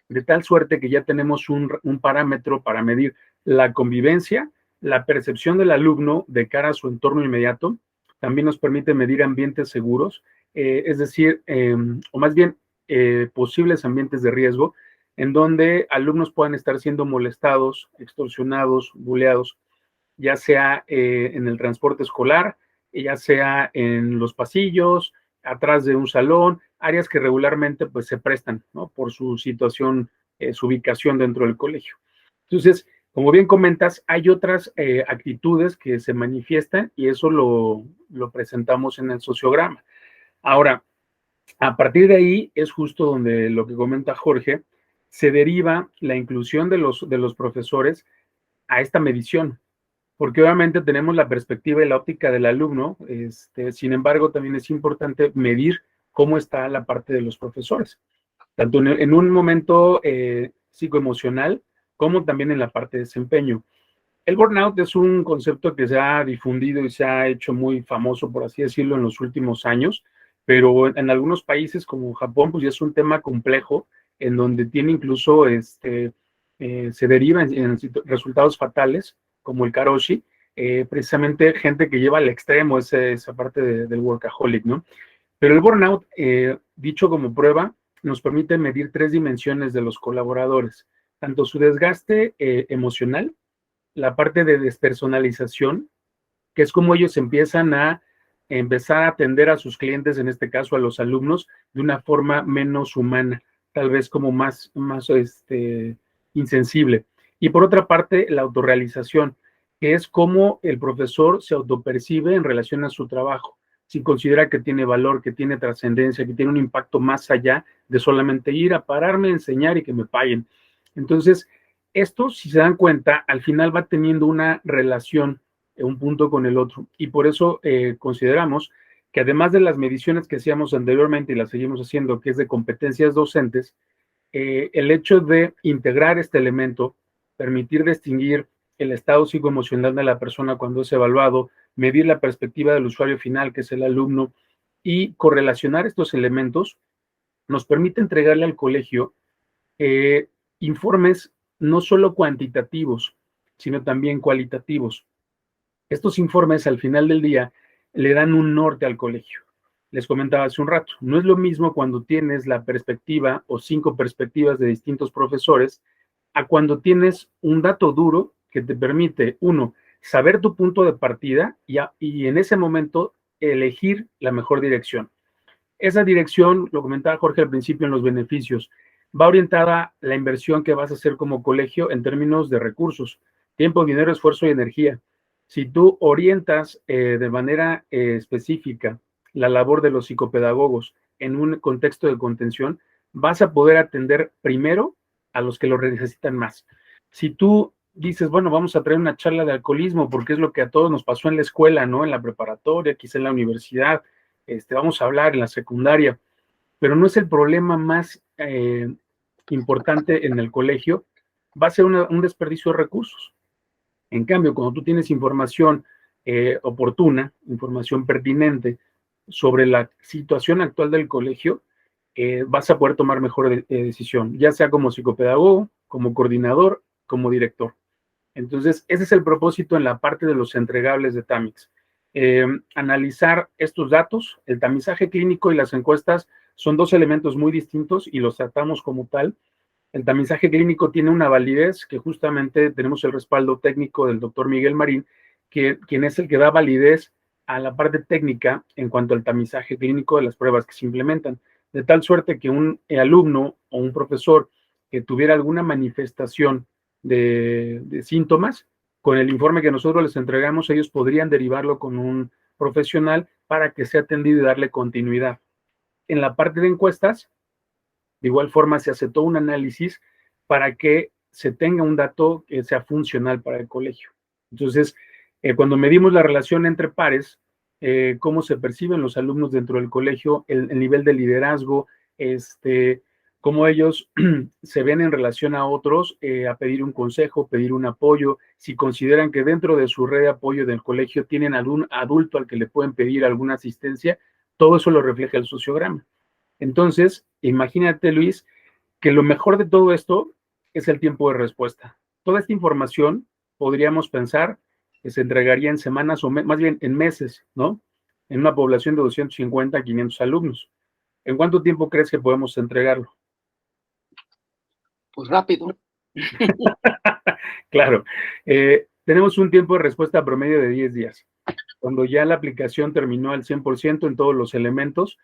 de tal suerte que ya tenemos un parámetro para medir la convivencia, la percepción del alumno de cara a su entorno inmediato, también nos permite medir ambientes seguros, es decir, o más bien posibles ambientes de riesgo, en donde alumnos puedan estar siendo molestados, extorsionados, buleados, ya sea en el transporte escolar, ya sea en los pasillos, atrás de un salón, áreas que regularmente pues se prestan, ¿no? Por su situación, su ubicación dentro del colegio. Entonces, como bien comentas, hay otras actitudes que se manifiestan y eso lo presentamos en el sociograma. Ahora, a partir de ahí es justo donde lo que comenta Jorge, se deriva la inclusión de los profesores a esta medición, porque obviamente tenemos la perspectiva y la óptica del alumno, sin embargo, también es importante medir cómo está la parte de los profesores, tanto en un momento psicoemocional como también en la parte de desempeño. El burnout es un concepto que se ha difundido y se ha hecho muy famoso, por así decirlo, en los últimos años, pero en algunos países como Japón, pues ya es un tema complejo, en donde tiene incluso, se deriva en resultados fatales, como el karoshi, precisamente gente que lleva al extremo esa parte del workaholic, ¿no? Pero el burnout, dicho como prueba, nos permite medir 3 dimensiones de los colaboradores, tanto su desgaste emocional, la parte de despersonalización, que es como ellos empiezan a empezar a atender a sus clientes, en este caso a los alumnos, de una forma menos humana, tal vez como más insensible. Y por otra parte, la autorrealización, que es cómo el profesor se autopercibe en relación a su trabajo, si considera que tiene valor, que tiene trascendencia, que tiene un impacto más allá de solamente ir a pararme, a enseñar y que me paguen. Entonces, esto, si se dan cuenta, al final va teniendo una relación, un punto con el otro. Y por eso consideramos que además de las mediciones que hacíamos anteriormente y las seguimos haciendo, que es de competencias docentes, el hecho de integrar este elemento, permitir distinguir el estado psicoemocional de la persona cuando es evaluado, medir la perspectiva del usuario final, que es el alumno, y correlacionar estos elementos, nos permite entregarle al colegio informes no solo cuantitativos, sino también cualitativos. Estos informes al final del día le dan un norte al colegio. Les comentaba hace un rato, no es lo mismo cuando tienes la perspectiva o 5 perspectivas de distintos profesores a cuando tienes un dato duro que te permite, uno, saber tu punto de partida y en ese momento elegir la mejor dirección. Esa dirección, lo comentaba Jorge al principio en los beneficios, va orientada la inversión que vas a hacer como colegio en términos de recursos, tiempo, dinero, esfuerzo y energía. Si tú orientas de manera específica la labor de los psicopedagogos en un contexto de contención, vas a poder atender primero a los que lo necesitan más. Si tú dices, bueno, vamos a traer una charla de alcoholismo porque es lo que a todos nos pasó en la escuela, ¿no? En la preparatoria, quizá en la universidad, vamos a hablar en la secundaria, pero no es el problema más importante en el colegio, va a ser un desperdicio de recursos. En cambio, cuando tú tienes información oportuna, información pertinente sobre la situación actual del colegio, vas a poder tomar mejor decisión, ya sea como psicopedagogo, como coordinador, como director. Entonces, ese es el propósito en la parte de los entregables de TAMICS. Analizar estos datos, el tamizaje clínico y las encuestas son dos elementos muy distintos y los tratamos como tal. El tamizaje clínico tiene una validez que justamente tenemos el respaldo técnico del doctor Miguel Marín, quien es el que da validez a la parte técnica en cuanto al tamizaje clínico de las pruebas que se implementan, de tal suerte que un alumno o un profesor que tuviera alguna manifestación de síntomas, con el informe que nosotros les entregamos, ellos podrían derivarlo con un profesional para que sea atendido y darle continuidad. En la parte de encuestas, de igual forma se hace todo un análisis para que se tenga un dato que sea funcional para el colegio. Entonces, cuando medimos la relación entre pares, cómo se perciben los alumnos dentro del colegio, el nivel de liderazgo, cómo ellos se ven en relación a otros, a pedir un consejo, pedir un apoyo, si consideran que dentro de su red de apoyo del colegio tienen algún adulto al que le pueden pedir alguna asistencia, todo eso lo refleja el sociograma. Entonces, imagínate, Luis, que lo mejor de todo esto es el tiempo de respuesta. Toda esta información podríamos pensar que se entregaría en semanas o más bien en meses, ¿no? En una población de 250 a 500 alumnos. ¿En cuánto tiempo crees que podemos entregarlo? Pues rápido. Claro. Tenemos un tiempo de respuesta promedio de 10 días. Cuando ya la aplicación terminó al 100% en todos los elementos,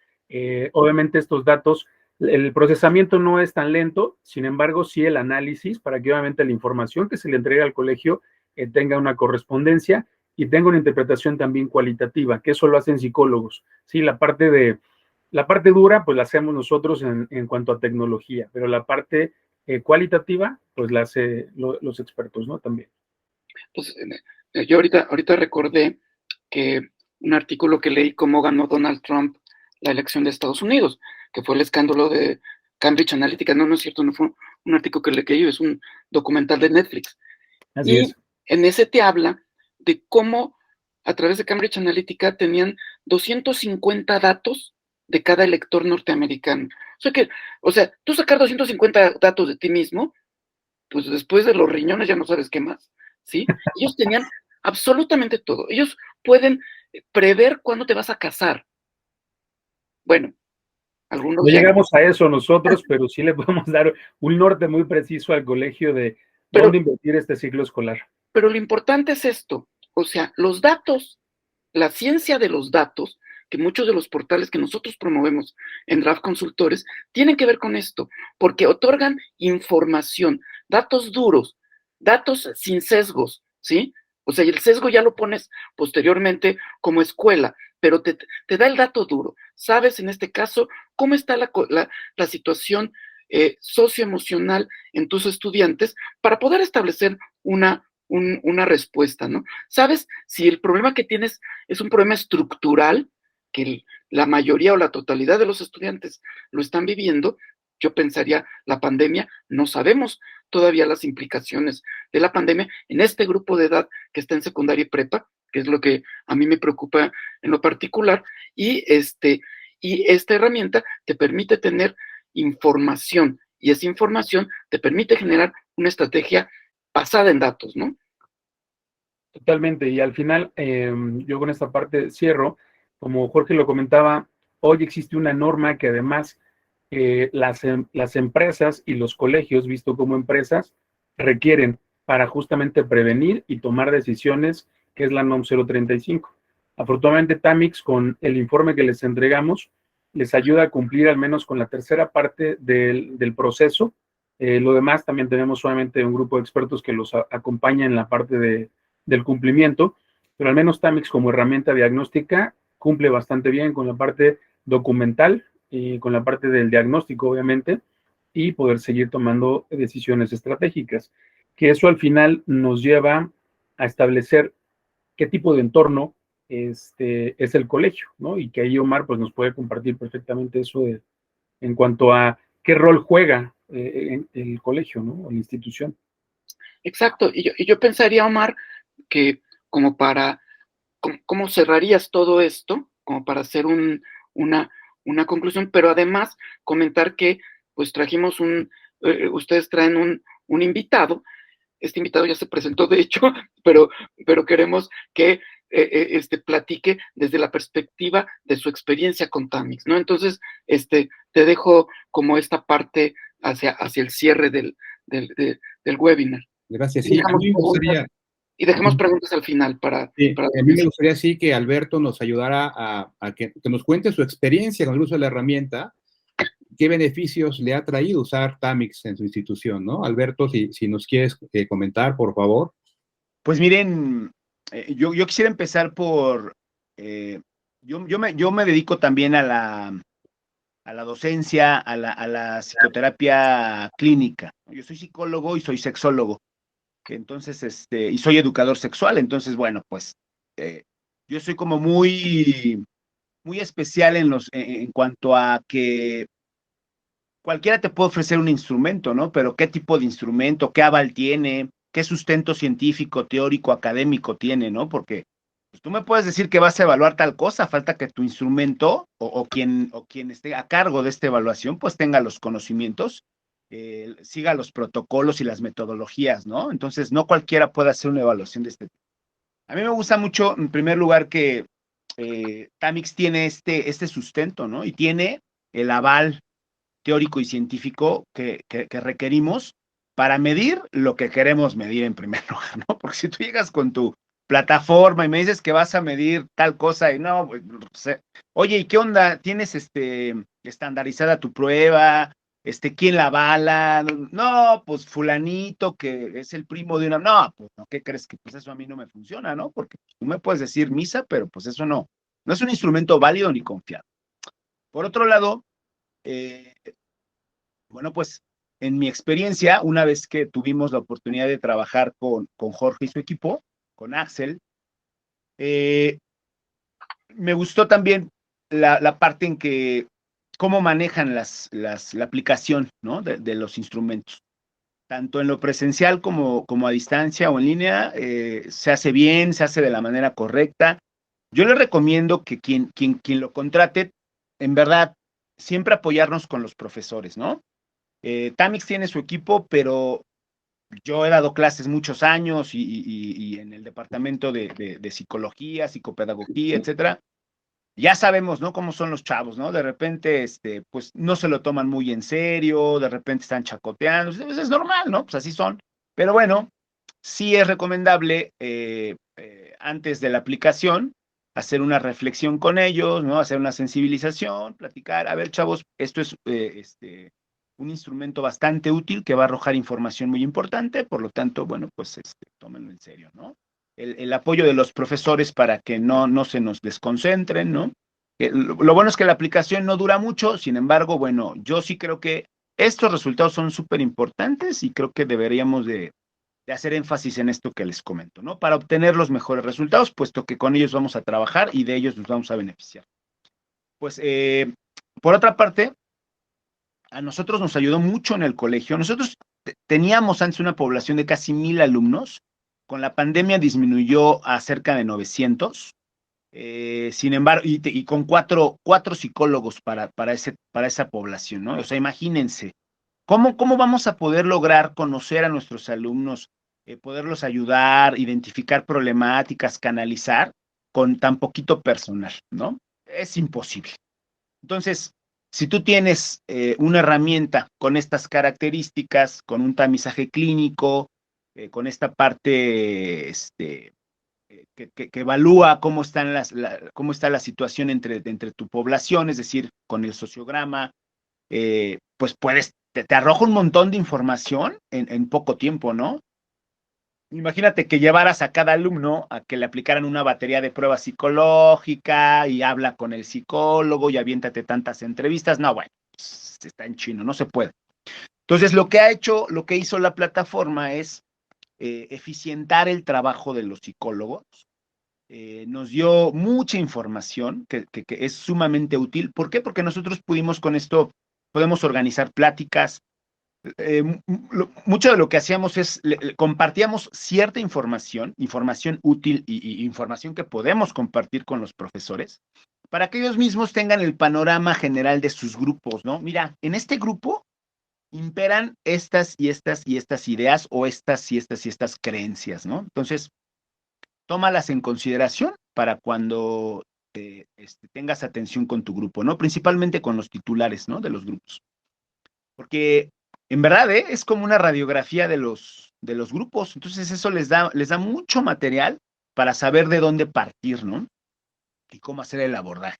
obviamente estos datos, el procesamiento no es tan lento, sin embargo, sí el análisis para que obviamente la información que se le entrega al colegio tenga una correspondencia y tenga una interpretación también cualitativa, que eso lo hacen psicólogos. Sí, la parte dura, pues la hacemos nosotros en cuanto a tecnología, pero la parte cualitativa, pues la hace los expertos, ¿no? También. Pues yo ahorita recordé que un artículo que leí cómo ganó Donald Trump la elección de Estados Unidos, que fue el escándalo de Cambridge Analytica. No es cierto, no fue un artículo que leí, es un documental de Netflix. Así es. En ese te habla de cómo a través de Cambridge Analytica tenían 250 datos de cada elector norteamericano. O sea, tú sacar 250 datos de ti mismo, pues después de los riñones ya no sabes qué más, ¿sí? Ellos tenían absolutamente todo. Ellos pueden prever cuándo te vas a casar. Bueno, algunos no llegamos a eso nosotros, pero sí le podemos dar un norte muy preciso al colegio de dónde invertir este ciclo escolar. Pero lo importante es esto, o sea, los datos, la ciencia de los datos, que muchos de los portales que nosotros promovemos en Draft Consultores tienen que ver con esto, porque otorgan información, datos duros, datos sin sesgos, ¿sí? O sea, y el sesgo ya lo pones posteriormente como escuela, pero te da el dato duro. Sabes, en este caso, cómo está la situación socioemocional en tus estudiantes para poder establecer una respuesta, ¿no? Sabes si el problema que tienes es un problema estructural, que la mayoría o la totalidad de los estudiantes lo están viviendo, yo pensaría la pandemia, no sabemos todavía las implicaciones de la pandemia en este grupo de edad que está en secundaria y prepa, que es lo que a mí me preocupa en lo particular, y esta herramienta te permite tener información, y esa información te permite generar una estrategia basada en datos, ¿no? Totalmente, y al final, yo con esta parte cierro, como Jorge lo comentaba, hoy existe una norma que además las empresas y los colegios, visto como empresas, requieren para justamente prevenir y tomar decisiones, que es la NOM 035. Afortunadamente, Tamix, con el informe que les entregamos, les ayuda a cumplir al menos con la tercera parte del proceso. Lo demás, también tenemos solamente un grupo de expertos que los acompaña en la parte del cumplimiento, pero al menos Tamix como herramienta diagnóstica cumple bastante bien con la parte documental y con la parte del diagnóstico, obviamente, y poder seguir tomando decisiones estratégicas, que eso al final nos lleva a establecer qué tipo de entorno es el colegio, ¿no? Y que ahí Omar pues, nos puede compartir perfectamente eso en cuanto a qué rol juega el colegio, ¿no? O la institución. Exacto, y yo pensaría, Omar, que como para, ¿cómo cerrarías todo esto? Como para hacer una conclusión, pero además comentar que pues trajimos ustedes traen un invitado. Este invitado ya se presentó, de hecho, pero queremos que platique desde la perspectiva de su experiencia con Tamix, ¿no? Entonces, te dejo como esta parte hacia el cierre del webinar. Gracias. Sí, a mí me gustaría... Y dejemos preguntas al final Sí, a mí me gustaría sí que Alberto nos ayudara a que nos cuente su experiencia con el uso de la herramienta, qué beneficios le ha traído usar Tamix en su institución, ¿no? Alberto, si nos quieres comentar, por favor. Pues miren, yo quisiera empezar por, yo me dedico también a la docencia, a la psicoterapia clínica. Yo soy psicólogo y soy sexólogo. Entonces, y soy educador sexual, entonces, bueno, pues yo soy como muy especial en cuanto a que cualquiera te puede ofrecer un instrumento, ¿no? Pero ¿qué tipo de instrumento? ¿Qué aval tiene? ¿Qué sustento científico, teórico, académico tiene, ¿no? Porque pues, tú me puedes decir que vas a evaluar tal cosa, falta que tu instrumento o quien esté a cargo de esta evaluación, pues tenga los conocimientos, siga los protocolos y las metodologías, ¿no? Entonces, no cualquiera puede hacer una evaluación de este tipo. A mí me gusta mucho, en primer lugar, que Tamix tiene este sustento, ¿no? Y tiene el aval teórico y científico que requerimos para medir lo que queremos medir en primer lugar, ¿no? Porque si tú llegas con tu plataforma y me dices que vas a medir tal cosa y no, pues, oye, ¿y qué onda? ¿Tienes estandarizada tu prueba? ¿Quién la avala? No, pues fulanito que es el primo de una, no, pues no, ¿qué crees? Que pues eso a mí no me funciona, ¿no? Porque tú me puedes decir misa, pero pues eso no es un instrumento válido ni confiado. Por otro lado, bueno, pues en mi experiencia, una vez que tuvimos la oportunidad de trabajar con Jorge y su equipo, con Axel, me gustó también la parte en que cómo manejan la aplicación, ¿no? de los instrumentos. Tanto en lo presencial como a distancia o en línea, se hace bien, se hace de la manera correcta. Yo les recomiendo que quien lo contrate, en verdad, siempre apoyarnos con los profesores, ¿no? Tamix tiene su equipo, pero yo he dado clases muchos años y en el departamento de psicología, psicopedagogía, etcétera. Ya sabemos, ¿no? Cómo son los chavos, ¿no? De repente, pues no se lo toman muy en serio, de repente están chacoteando, es normal, ¿no? Pues así son. Pero bueno, sí es recomendable antes de la aplicación hacer una reflexión con ellos, ¿no? Hacer una sensibilización, platicar, a ver, chavos, esto es un instrumento bastante útil que va a arrojar información muy importante, por lo tanto, bueno, pues tómenlo en serio, ¿no? El apoyo de los profesores para que no se nos desconcentren, ¿no? Lo bueno es que la aplicación no dura mucho, sin embargo, bueno, yo sí creo que estos resultados son súper importantes y creo que deberíamos de hacer énfasis en esto que les comento, ¿no? Para obtener los mejores resultados, puesto que con ellos vamos a trabajar y de ellos nos vamos a beneficiar. Pues, por otra parte, a nosotros nos ayudó mucho en el colegio. Nosotros teníamos antes una población de casi 1,000 alumnos. Con la pandemia disminuyó a cerca de 900. Sin embargo, y con cuatro psicólogos para esa población, ¿no? O sea, imagínense, ¿cómo vamos a poder lograr conocer a nuestros alumnos, poderlos ayudar, identificar problemáticas, canalizar con tan poquito personal, ¿no? Es imposible. Entonces, si tú tienes una herramienta con estas características, con un tamizaje clínico, con esta parte que evalúa cómo está la situación entre tu población, es decir, con el sociograma, pues te arroja un montón de información en poco tiempo, ¿no? Imagínate que llevaras a cada alumno a que le aplicaran una batería de prueba psicológica y habla con el psicólogo y aviéntate tantas entrevistas. No, bueno, está en chino, no se puede. Entonces, lo que hizo la plataforma es eficientar el trabajo de los psicólogos. Nos dio mucha información que es sumamente útil. ¿Por qué? Porque nosotros podemos organizar pláticas. Mucho de lo que hacíamos es, compartíamos cierta información útil y información que podemos compartir con los profesores, para que ellos mismos tengan el panorama general de sus grupos, ¿no? Mira, en este grupo imperan estas y estas y estas ideas, o estas y estas y estas creencias, ¿no? Entonces, tómalas en consideración para cuando tengas atención con tu grupo, ¿no? Principalmente con los titulares, ¿no? De los grupos. Porque en verdad, es como una radiografía de los grupos. Entonces eso les da mucho material para saber de dónde partir, ¿no? Y cómo hacer el abordaje.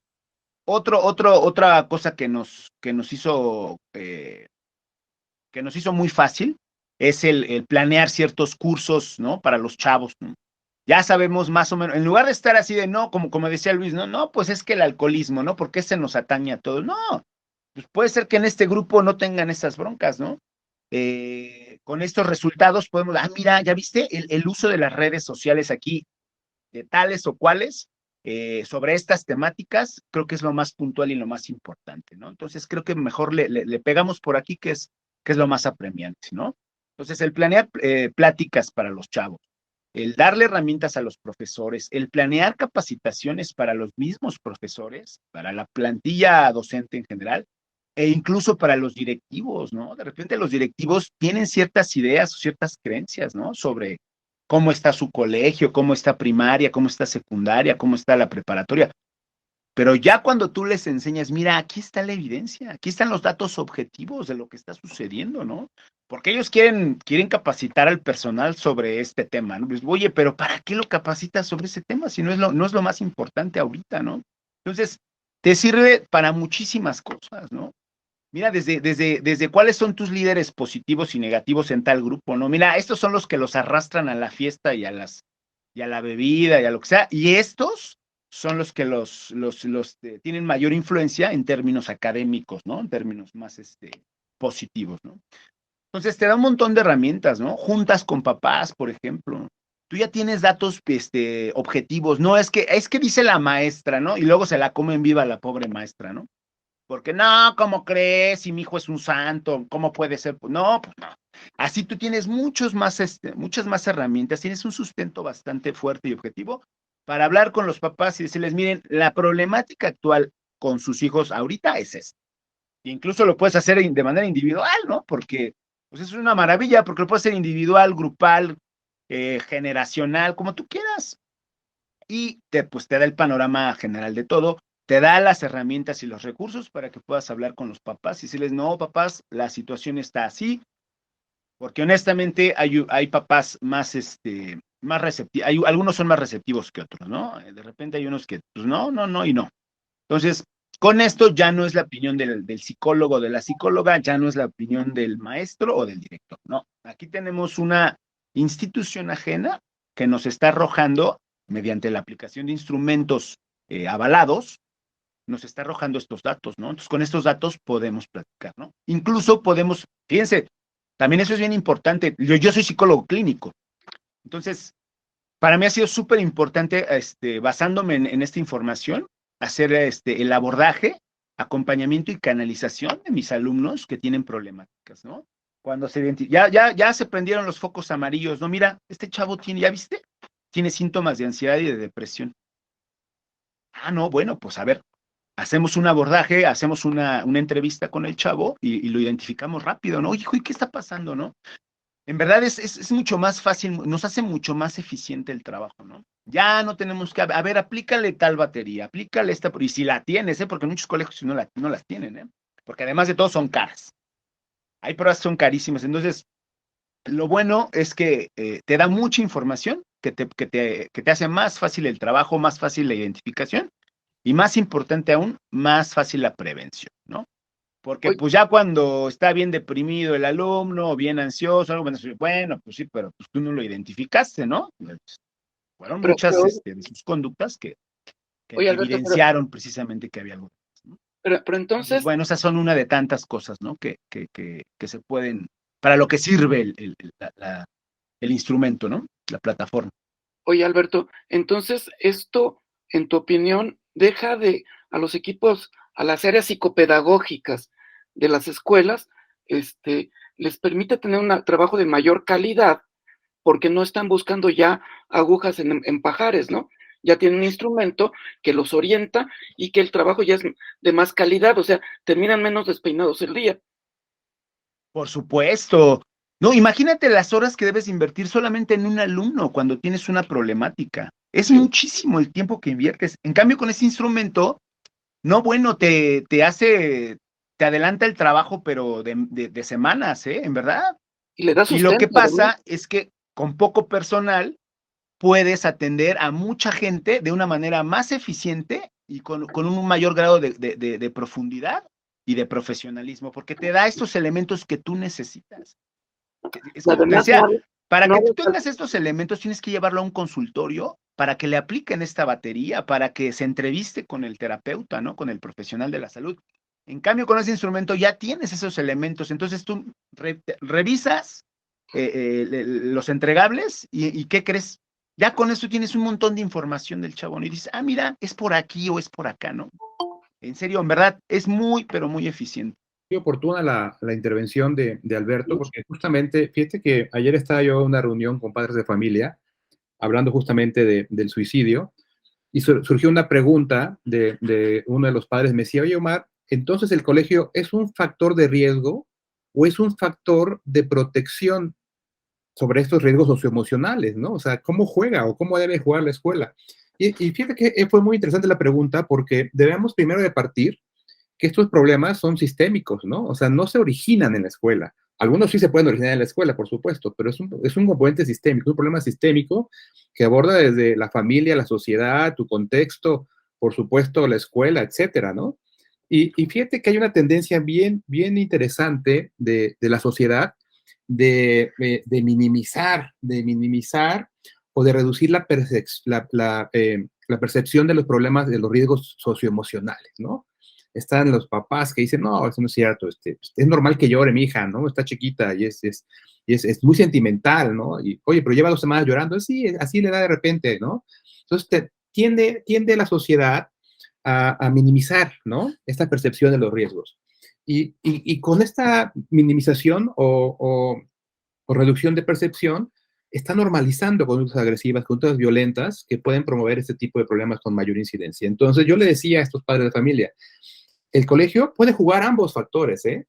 Otra cosa que nos hizo muy fácil es el planear ciertos cursos, ¿no? Para los chavos, ¿no? Ya sabemos más o menos, en lugar de estar así de no, como decía Luis, no, pues es que el alcoholismo, ¿no? ¿Por qué se nos atañe a todos? No, pues puede ser que en este grupo no tengan esas broncas, ¿no? Con estos resultados podemos, mira, ¿ya viste el uso de las redes sociales aquí, de tales o cuales, sobre estas temáticas? Creo que es lo más puntual y lo más importante, ¿no? Entonces creo que mejor le pegamos por aquí, que es lo más apremiante, ¿no? Entonces, el planear pláticas para los chavos, el darle herramientas a los profesores, el planear capacitaciones para los mismos profesores, para la plantilla docente en general, e incluso para los directivos, ¿no? De repente los directivos tienen ciertas ideas o ciertas creencias, ¿no? Sobre cómo está su colegio, cómo está primaria, cómo está secundaria, cómo está la preparatoria. Pero ya cuando tú les enseñas, mira, aquí está la evidencia, aquí están los datos objetivos de lo que está sucediendo, ¿no? Porque ellos quieren capacitar al personal sobre este tema, ¿no? Pues, oye, pero ¿para qué lo capacitas sobre ese tema si no es lo más importante ahorita, ¿no? Entonces, te sirve para muchísimas cosas, ¿no? Mira, desde cuáles son tus líderes positivos y negativos en tal grupo, ¿no? Mira, estos son los que los arrastran a la fiesta y a la bebida y a lo que sea, y estos son los que los tienen mayor influencia en términos académicos, ¿no? En términos más positivos, ¿no? Entonces te da un montón de herramientas, ¿no? Juntas con papás, por ejemplo. Tú ya tienes datos objetivos, no es que dice la maestra, ¿no? Y luego se la come en viva la pobre maestra, ¿no? Porque no, ¿cómo crees? Si mi hijo es un santo, ¿cómo puede ser? No, pues no. Así tú tienes muchas más herramientas, tienes un sustento bastante fuerte y objetivo para hablar con los papás y decirles, miren, la problemática actual con sus hijos ahorita es esta. Incluso lo puedes hacer de manera individual, ¿no? Porque pues es una maravilla, porque lo puedes hacer individual, grupal, generacional, como tú quieras. Y te da el panorama general de todo, te da las herramientas y los recursos para que puedas hablar con los papás y decirles, no, papás, la situación está así, porque honestamente hay papás más receptivos, algunos son más receptivos que otros, ¿no? De repente hay unos que, pues no y no. Entonces, con esto ya no es la opinión del psicólogo o de la psicóloga, ya no es la opinión del maestro o del director, no. Aquí tenemos una institución ajena que nos está arrojando, mediante la aplicación de instrumentos avalados, nos está arrojando estos datos, ¿no? Entonces, con estos datos podemos platicar, ¿no? Incluso podemos, fíjense, también eso es bien importante, yo soy psicólogo clínico, entonces, para mí ha sido súper importante, basándome en esta información, hacer el abordaje acompañamiento y canalización de mis alumnos que tienen problemáticas, ¿no? Cuando ya se prendieron los focos amarillos, ¿no? Mira, este chavo tiene, ¿ya viste? Tiene síntomas de ansiedad y de depresión. Ah, no, bueno, pues a ver, hacemos un abordaje, hacemos una entrevista con el chavo y lo identificamos rápido, ¿no? Hijo, ¿y qué está pasando, no? En verdad es mucho más fácil, nos hace mucho más eficiente el trabajo, ¿no? Ya no tenemos que, a ver, aplícale tal batería, aplícale esta, y si la tienes, ¿eh? Porque muchos colegios no las tienen, ¿eh? Porque además de todo son caras. Hay pruebas que son carísimas, entonces lo bueno es que te da mucha información, que te hace más fácil el trabajo, más fácil la identificación y más importante aún, más fácil la prevención, ¿no? Porque Oye, pues ya cuando está bien deprimido el alumno o bien ansioso, bueno, pues sí, pero pues tú no lo identificaste, ¿no? Pues, fueron muchas pero, de sus conductas que oye, Alberto, evidenciaron precisamente que había algo, ¿no? pero Entonces, entonces, bueno, esas son una de tantas cosas, ¿no? Que se pueden, para lo que sirve el instrumento, ¿no? La plataforma. oye, Alberto, entonces esto, en tu opinión, deja a los equipos, a las áreas psicopedagógicas de las escuelas, les permite tener un trabajo de mayor calidad, porque no están buscando ya agujas en pajares, ¿no? Ya tienen un instrumento que los orienta y que el trabajo ya es de más calidad, o sea, terminan menos despeinados el día. Por supuesto. No, imagínate las horas que debes invertir solamente en un alumno cuando tienes una problemática. Es muchísimo el tiempo que inviertes. En cambio, con ese instrumento, no, bueno, te adelanta el trabajo, pero de semanas, ¿eh? En verdad. Y le da Y lo que sustento, ¿verdad? pasa es que con poco personal puedes atender a mucha gente de una manera más eficiente y con un mayor grado de profundidad y de profesionalismo, porque te da estos elementos que tú necesitas. Es Y como te además, decía, para no que tú hace falta- tengas estos elementos tienes que llevarlo a un consultorio para que le apliquen esta batería, para que se entreviste con el terapeuta, ¿no? Con el profesional de la salud. En cambio, con ese instrumento ya tienes esos elementos, entonces tú revisas los entregables y ¿qué crees? Ya con eso tienes un montón de información del chabón y dices, ah, mira, es por aquí o es por acá, ¿no? En serio, en verdad, es muy, pero muy eficiente. Muy oportuna la intervención de Alberto, porque justamente, fíjate que ayer estaba yo en una reunión con padres de familia, hablando justamente del suicidio, y surgió una pregunta de uno de los padres, me decía, oye Omar, entonces el colegio es un factor de riesgo o es un factor de protección sobre estos riesgos socioemocionales, ¿no? O sea, ¿cómo juega o cómo debe jugar la escuela? Y fíjate que fue muy interesante la pregunta porque debemos primero de partir que estos problemas son sistémicos, ¿no? O sea, no se originan en la escuela. Algunos sí se pueden originar en la escuela, por supuesto, pero es un componente sistémico, un problema sistémico que aborda desde la familia, la sociedad, tu contexto, por supuesto, la escuela, etcétera, ¿no? Y fíjate que hay una tendencia bien interesante de la sociedad de minimizar o de reducir la percepción de los problemas, de los riesgos socioemocionales, ¿no? Están los papás que dicen, no, eso no es cierto, es normal que llore mi hija, ¿no? Está chiquita y es muy sentimental, ¿no? Y, oye, pero lleva 2 semanas llorando, sí, así le da de repente, ¿no? Entonces, tiende la sociedad a minimizar, ¿no? Esta percepción de los riesgos. Y con esta minimización o reducción de percepción, está normalizando conductas agresivas, conductas violentas que pueden promover este tipo de problemas con mayor incidencia. Entonces, yo le decía a estos padres de familia, el colegio puede jugar ambos factores, ¿eh?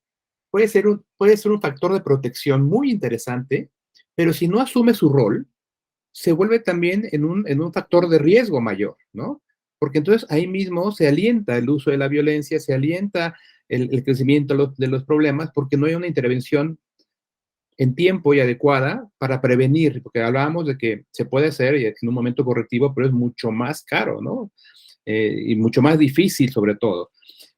Puede ser un factor de protección muy interesante, pero si no asume su rol, se vuelve también en un factor de riesgo mayor, ¿no? Porque entonces ahí mismo se alienta el uso de la violencia, se alienta el crecimiento de los problemas, porque no hay una intervención en tiempo y adecuada para prevenir, porque hablábamos de que se puede hacer en un momento correctivo, pero es mucho más caro, ¿no? Y mucho más difícil sobre todo.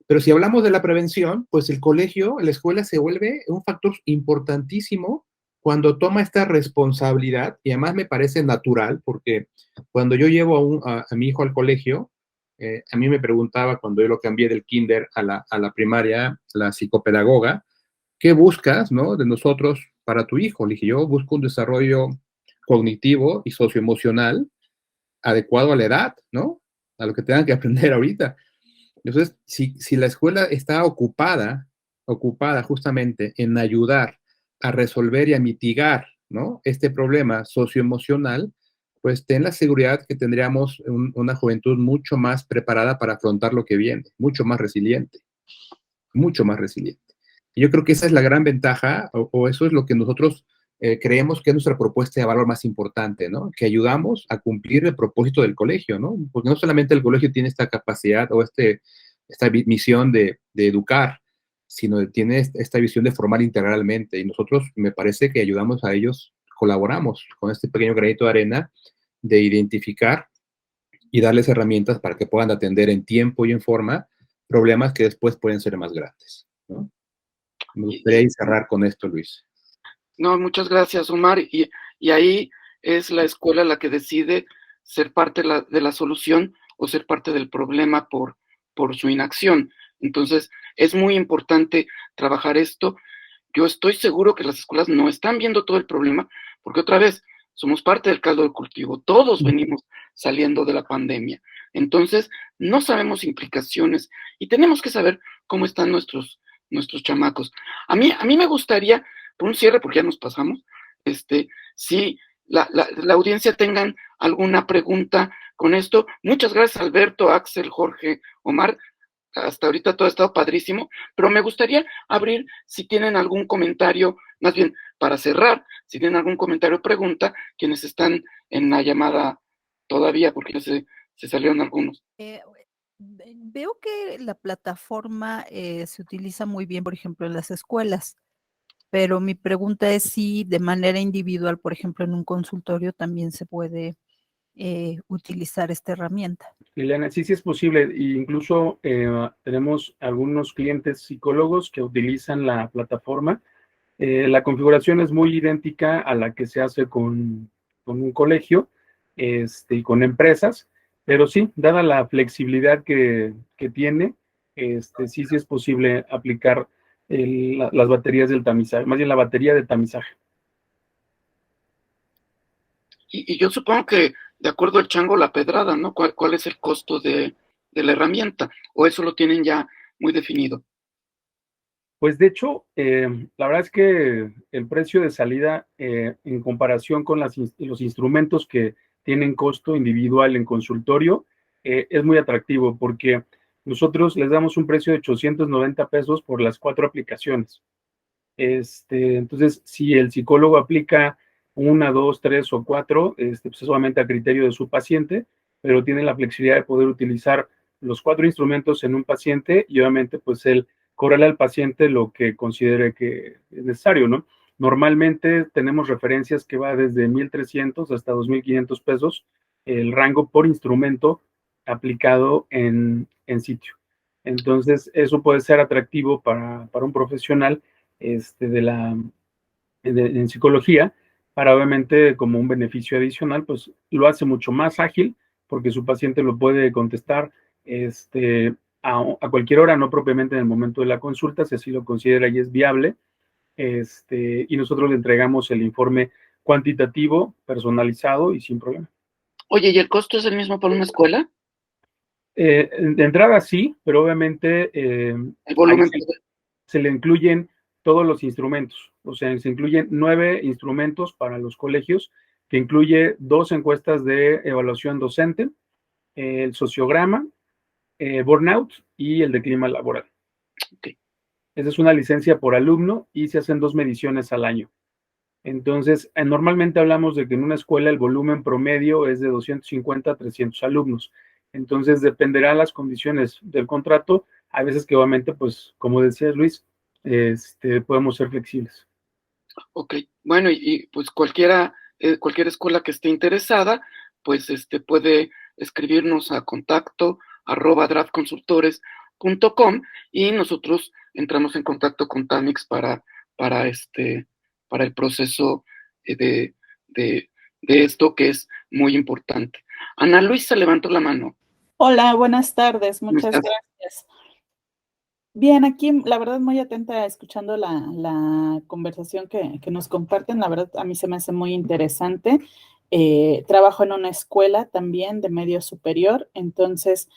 Pero si hablamos de la prevención, pues el colegio, la escuela se vuelve un factor importantísimo cuando toma esta responsabilidad, y además me parece natural, porque cuando yo llevo a mi hijo al colegio, a mí me preguntaba cuando yo lo cambié del kinder a la primaria, la psicopedagoga, ¿qué buscas, no, de nosotros para tu hijo? Le dije, yo busco un desarrollo cognitivo y socioemocional adecuado a la edad, ¿no? A lo que tengan que aprender ahorita. Entonces, si la escuela está ocupada justamente en ayudar a resolver y a mitigar, ¿no?, este problema socioemocional, pues ten la seguridad que tendríamos una juventud mucho más preparada para afrontar lo que viene, mucho más resiliente, mucho más resiliente. Y yo creo que esa es la gran ventaja, o eso es lo que nosotros creemos que es nuestra propuesta de valor más importante, ¿no? Que ayudamos a cumplir el propósito del colegio, ¿no? Porque no solamente el colegio tiene esta capacidad o esta misión de educar, sino tiene esta visión de formar integralmente. Y nosotros, me parece que ayudamos a ellos, colaboramos con este pequeño granito de arena de identificar y darles herramientas para que puedan atender en tiempo y en forma problemas que después pueden ser más grandes, ¿no? Me gustaría cerrar con esto, Luis. No, muchas gracias, Omar. Y ahí es la escuela la que decide ser parte de la solución o ser parte del problema por su inacción. Entonces, es muy importante trabajar esto. Yo estoy seguro que las escuelas no están viendo todo el problema, porque otra vez, somos parte del caldo de cultivo. Todos venimos saliendo de la pandemia. Entonces, no sabemos implicaciones y tenemos que saber cómo están nuestros chamacos. A mí me gustaría, por un cierre, porque ya nos pasamos, si la audiencia tengan alguna pregunta con esto. Muchas gracias, Alberto, Axel, Jorge, Omar. Hasta ahorita todo ha estado padrísimo, pero me gustaría abrir si tienen algún comentario, más bien para cerrar, si tienen algún comentario o pregunta, quienes están en la llamada todavía, porque ya se salieron algunos. Veo que la plataforma se utiliza muy bien, por ejemplo, en las escuelas, pero mi pregunta es si de manera individual, por ejemplo, en un consultorio también se puede utilizar esta herramienta. Liliana, sí es posible. Incluso tenemos algunos clientes psicólogos que utilizan la plataforma. La configuración es muy idéntica a la que se hace con un colegio y con empresas, pero sí, dada la flexibilidad que tiene, sí es posible aplicar las baterías del tamizaje, más bien la batería de tamizaje. Y yo supongo que, de acuerdo al chango, la pedrada, ¿no? ¿Cuál es el costo de la herramienta? ¿O eso lo tienen ya muy definido? Pues de hecho, la verdad es que el precio de salida en comparación con los instrumentos que tienen costo individual en consultorio es muy atractivo porque nosotros les damos un precio de 890 pesos por las 4 aplicaciones. Entonces, si el psicólogo aplica 1, 2, 3 o 4, pues es solamente a criterio de su paciente, pero tiene la flexibilidad de poder utilizar los 4 instrumentos en un paciente y obviamente pues él cobrarle al paciente lo que considere que es necesario, ¿no? Normalmente tenemos referencias que va desde 1,300 hasta 2,500 pesos el rango por instrumento aplicado en sitio. Entonces, eso puede ser atractivo para un profesional en psicología, para obviamente como un beneficio adicional, pues lo hace mucho más ágil porque su paciente lo puede contestar a cualquier hora, no propiamente en el momento de la consulta, si así lo considera y es viable, y nosotros le entregamos el informe cuantitativo, personalizado y sin problema. Oye, ¿y el costo es el mismo para una escuela? De entrada sí, pero obviamente el volumen se le incluyen todos los instrumentos, o sea, se incluyen 9 instrumentos para los colegios, que incluye 2 encuestas de evaluación docente, el sociograma, burnout y el de clima laboral. Okay. Esa es una licencia por alumno y se hacen 2 mediciones al año. Entonces, normalmente hablamos de que en una escuela el volumen promedio es de 250 a 300 alumnos. Entonces, dependerá de las condiciones del contrato. Hay veces que obviamente, pues, como decía Luis, podemos ser flexibles. Ok, bueno, y pues cualquier escuela que esté interesada, pues puede escribirnos a contacto@draftconsultores.com y nosotros entramos en contacto con Tamix para el proceso de esto que es muy importante. Ana Luisa levantó la mano. Hola, buenas tardes, muchas gracias. Bien, aquí la verdad muy atenta escuchando la conversación que nos comparten, la verdad a mí se me hace muy interesante. Trabajo en una escuela también de medio superior, entonces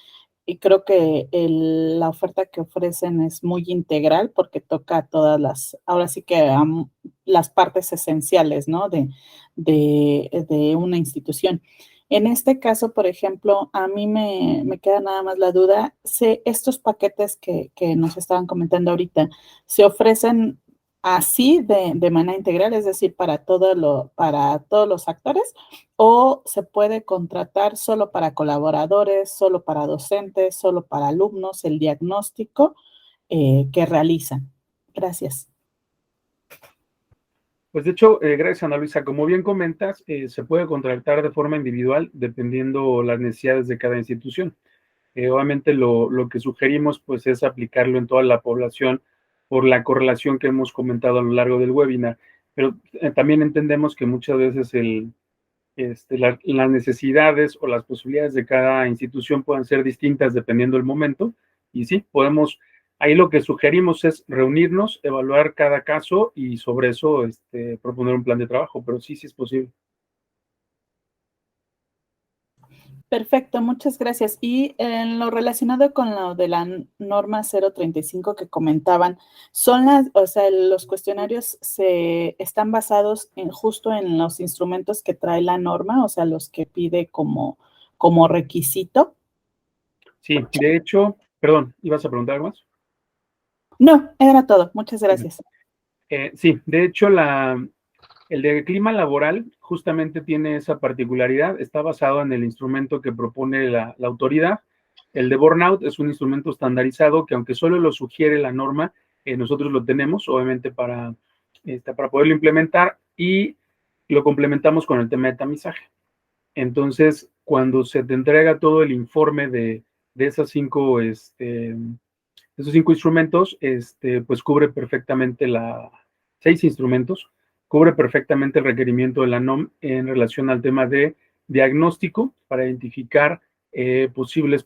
y creo que la oferta que ofrecen es muy integral porque toca todas ahora sí que las partes esenciales, ¿no? de una institución. En este caso, por ejemplo, a mí me queda nada más la duda, estos paquetes que nos estaban comentando ahorita, ¿se ofrecen así de manera integral, es decir, para todos los actores, o se puede contratar solo para colaboradores, solo para docentes, solo para alumnos, el diagnóstico que realizan? Gracias. Pues de hecho, gracias Ana Luisa, como bien comentas, se puede contratar de forma individual dependiendo las necesidades de cada institución. Obviamente lo que sugerimos pues es aplicarlo en toda la población por la correlación que hemos comentado a lo largo del webinar, pero también entendemos que muchas veces las necesidades o las posibilidades de cada institución pueden ser distintas dependiendo del momento, y sí, ahí lo que sugerimos es reunirnos, evaluar cada caso y sobre eso proponer un plan de trabajo, pero sí es posible. Perfecto, muchas gracias. Y en lo relacionado con lo de la norma 035 que comentaban, los cuestionarios están basados justo en los instrumentos que trae la norma, o sea, los que pide como requisito. Sí, de hecho, perdón, ¿ibas a preguntar algo más? No, era todo. Muchas gracias. Sí, de hecho, el de clima laboral justamente tiene esa particularidad, está basado en el instrumento que propone la autoridad. El de burnout es un instrumento estandarizado que, aunque solo lo sugiere la norma, nosotros lo tenemos, obviamente, para poderlo implementar, y lo complementamos con el tema de tamizaje. Entonces, cuando se te entrega todo el informe de esos cinco instrumentos, pues cubre perfectamente 6 instrumentos, cubre perfectamente el requerimiento de la NOM en relación al tema de diagnóstico para identificar posibles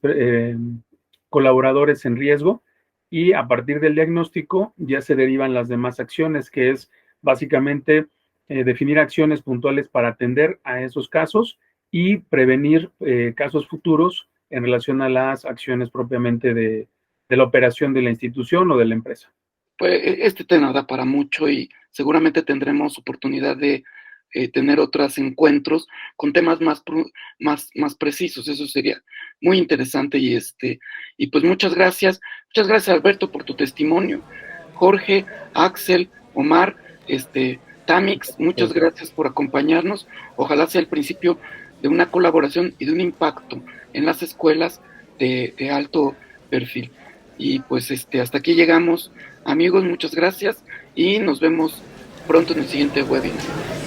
colaboradores en riesgo, y a partir del diagnóstico ya se derivan las demás acciones, que es básicamente definir acciones puntuales para atender a esos casos y prevenir casos futuros en relación a las acciones propiamente de la operación de la institución o de la empresa. Pues este tema da para mucho y seguramente tendremos oportunidad de tener otros encuentros con temas más precisos. Eso sería muy interesante y pues muchas gracias Alberto por tu testimonio. Jorge, Axel, Omar, Tamix, muchas gracias por acompañarnos. Ojalá sea el principio de una colaboración y de un impacto en las escuelas de alto perfil. Y pues hasta aquí llegamos, amigos, muchas gracias y nos vemos pronto en el siguiente webinar.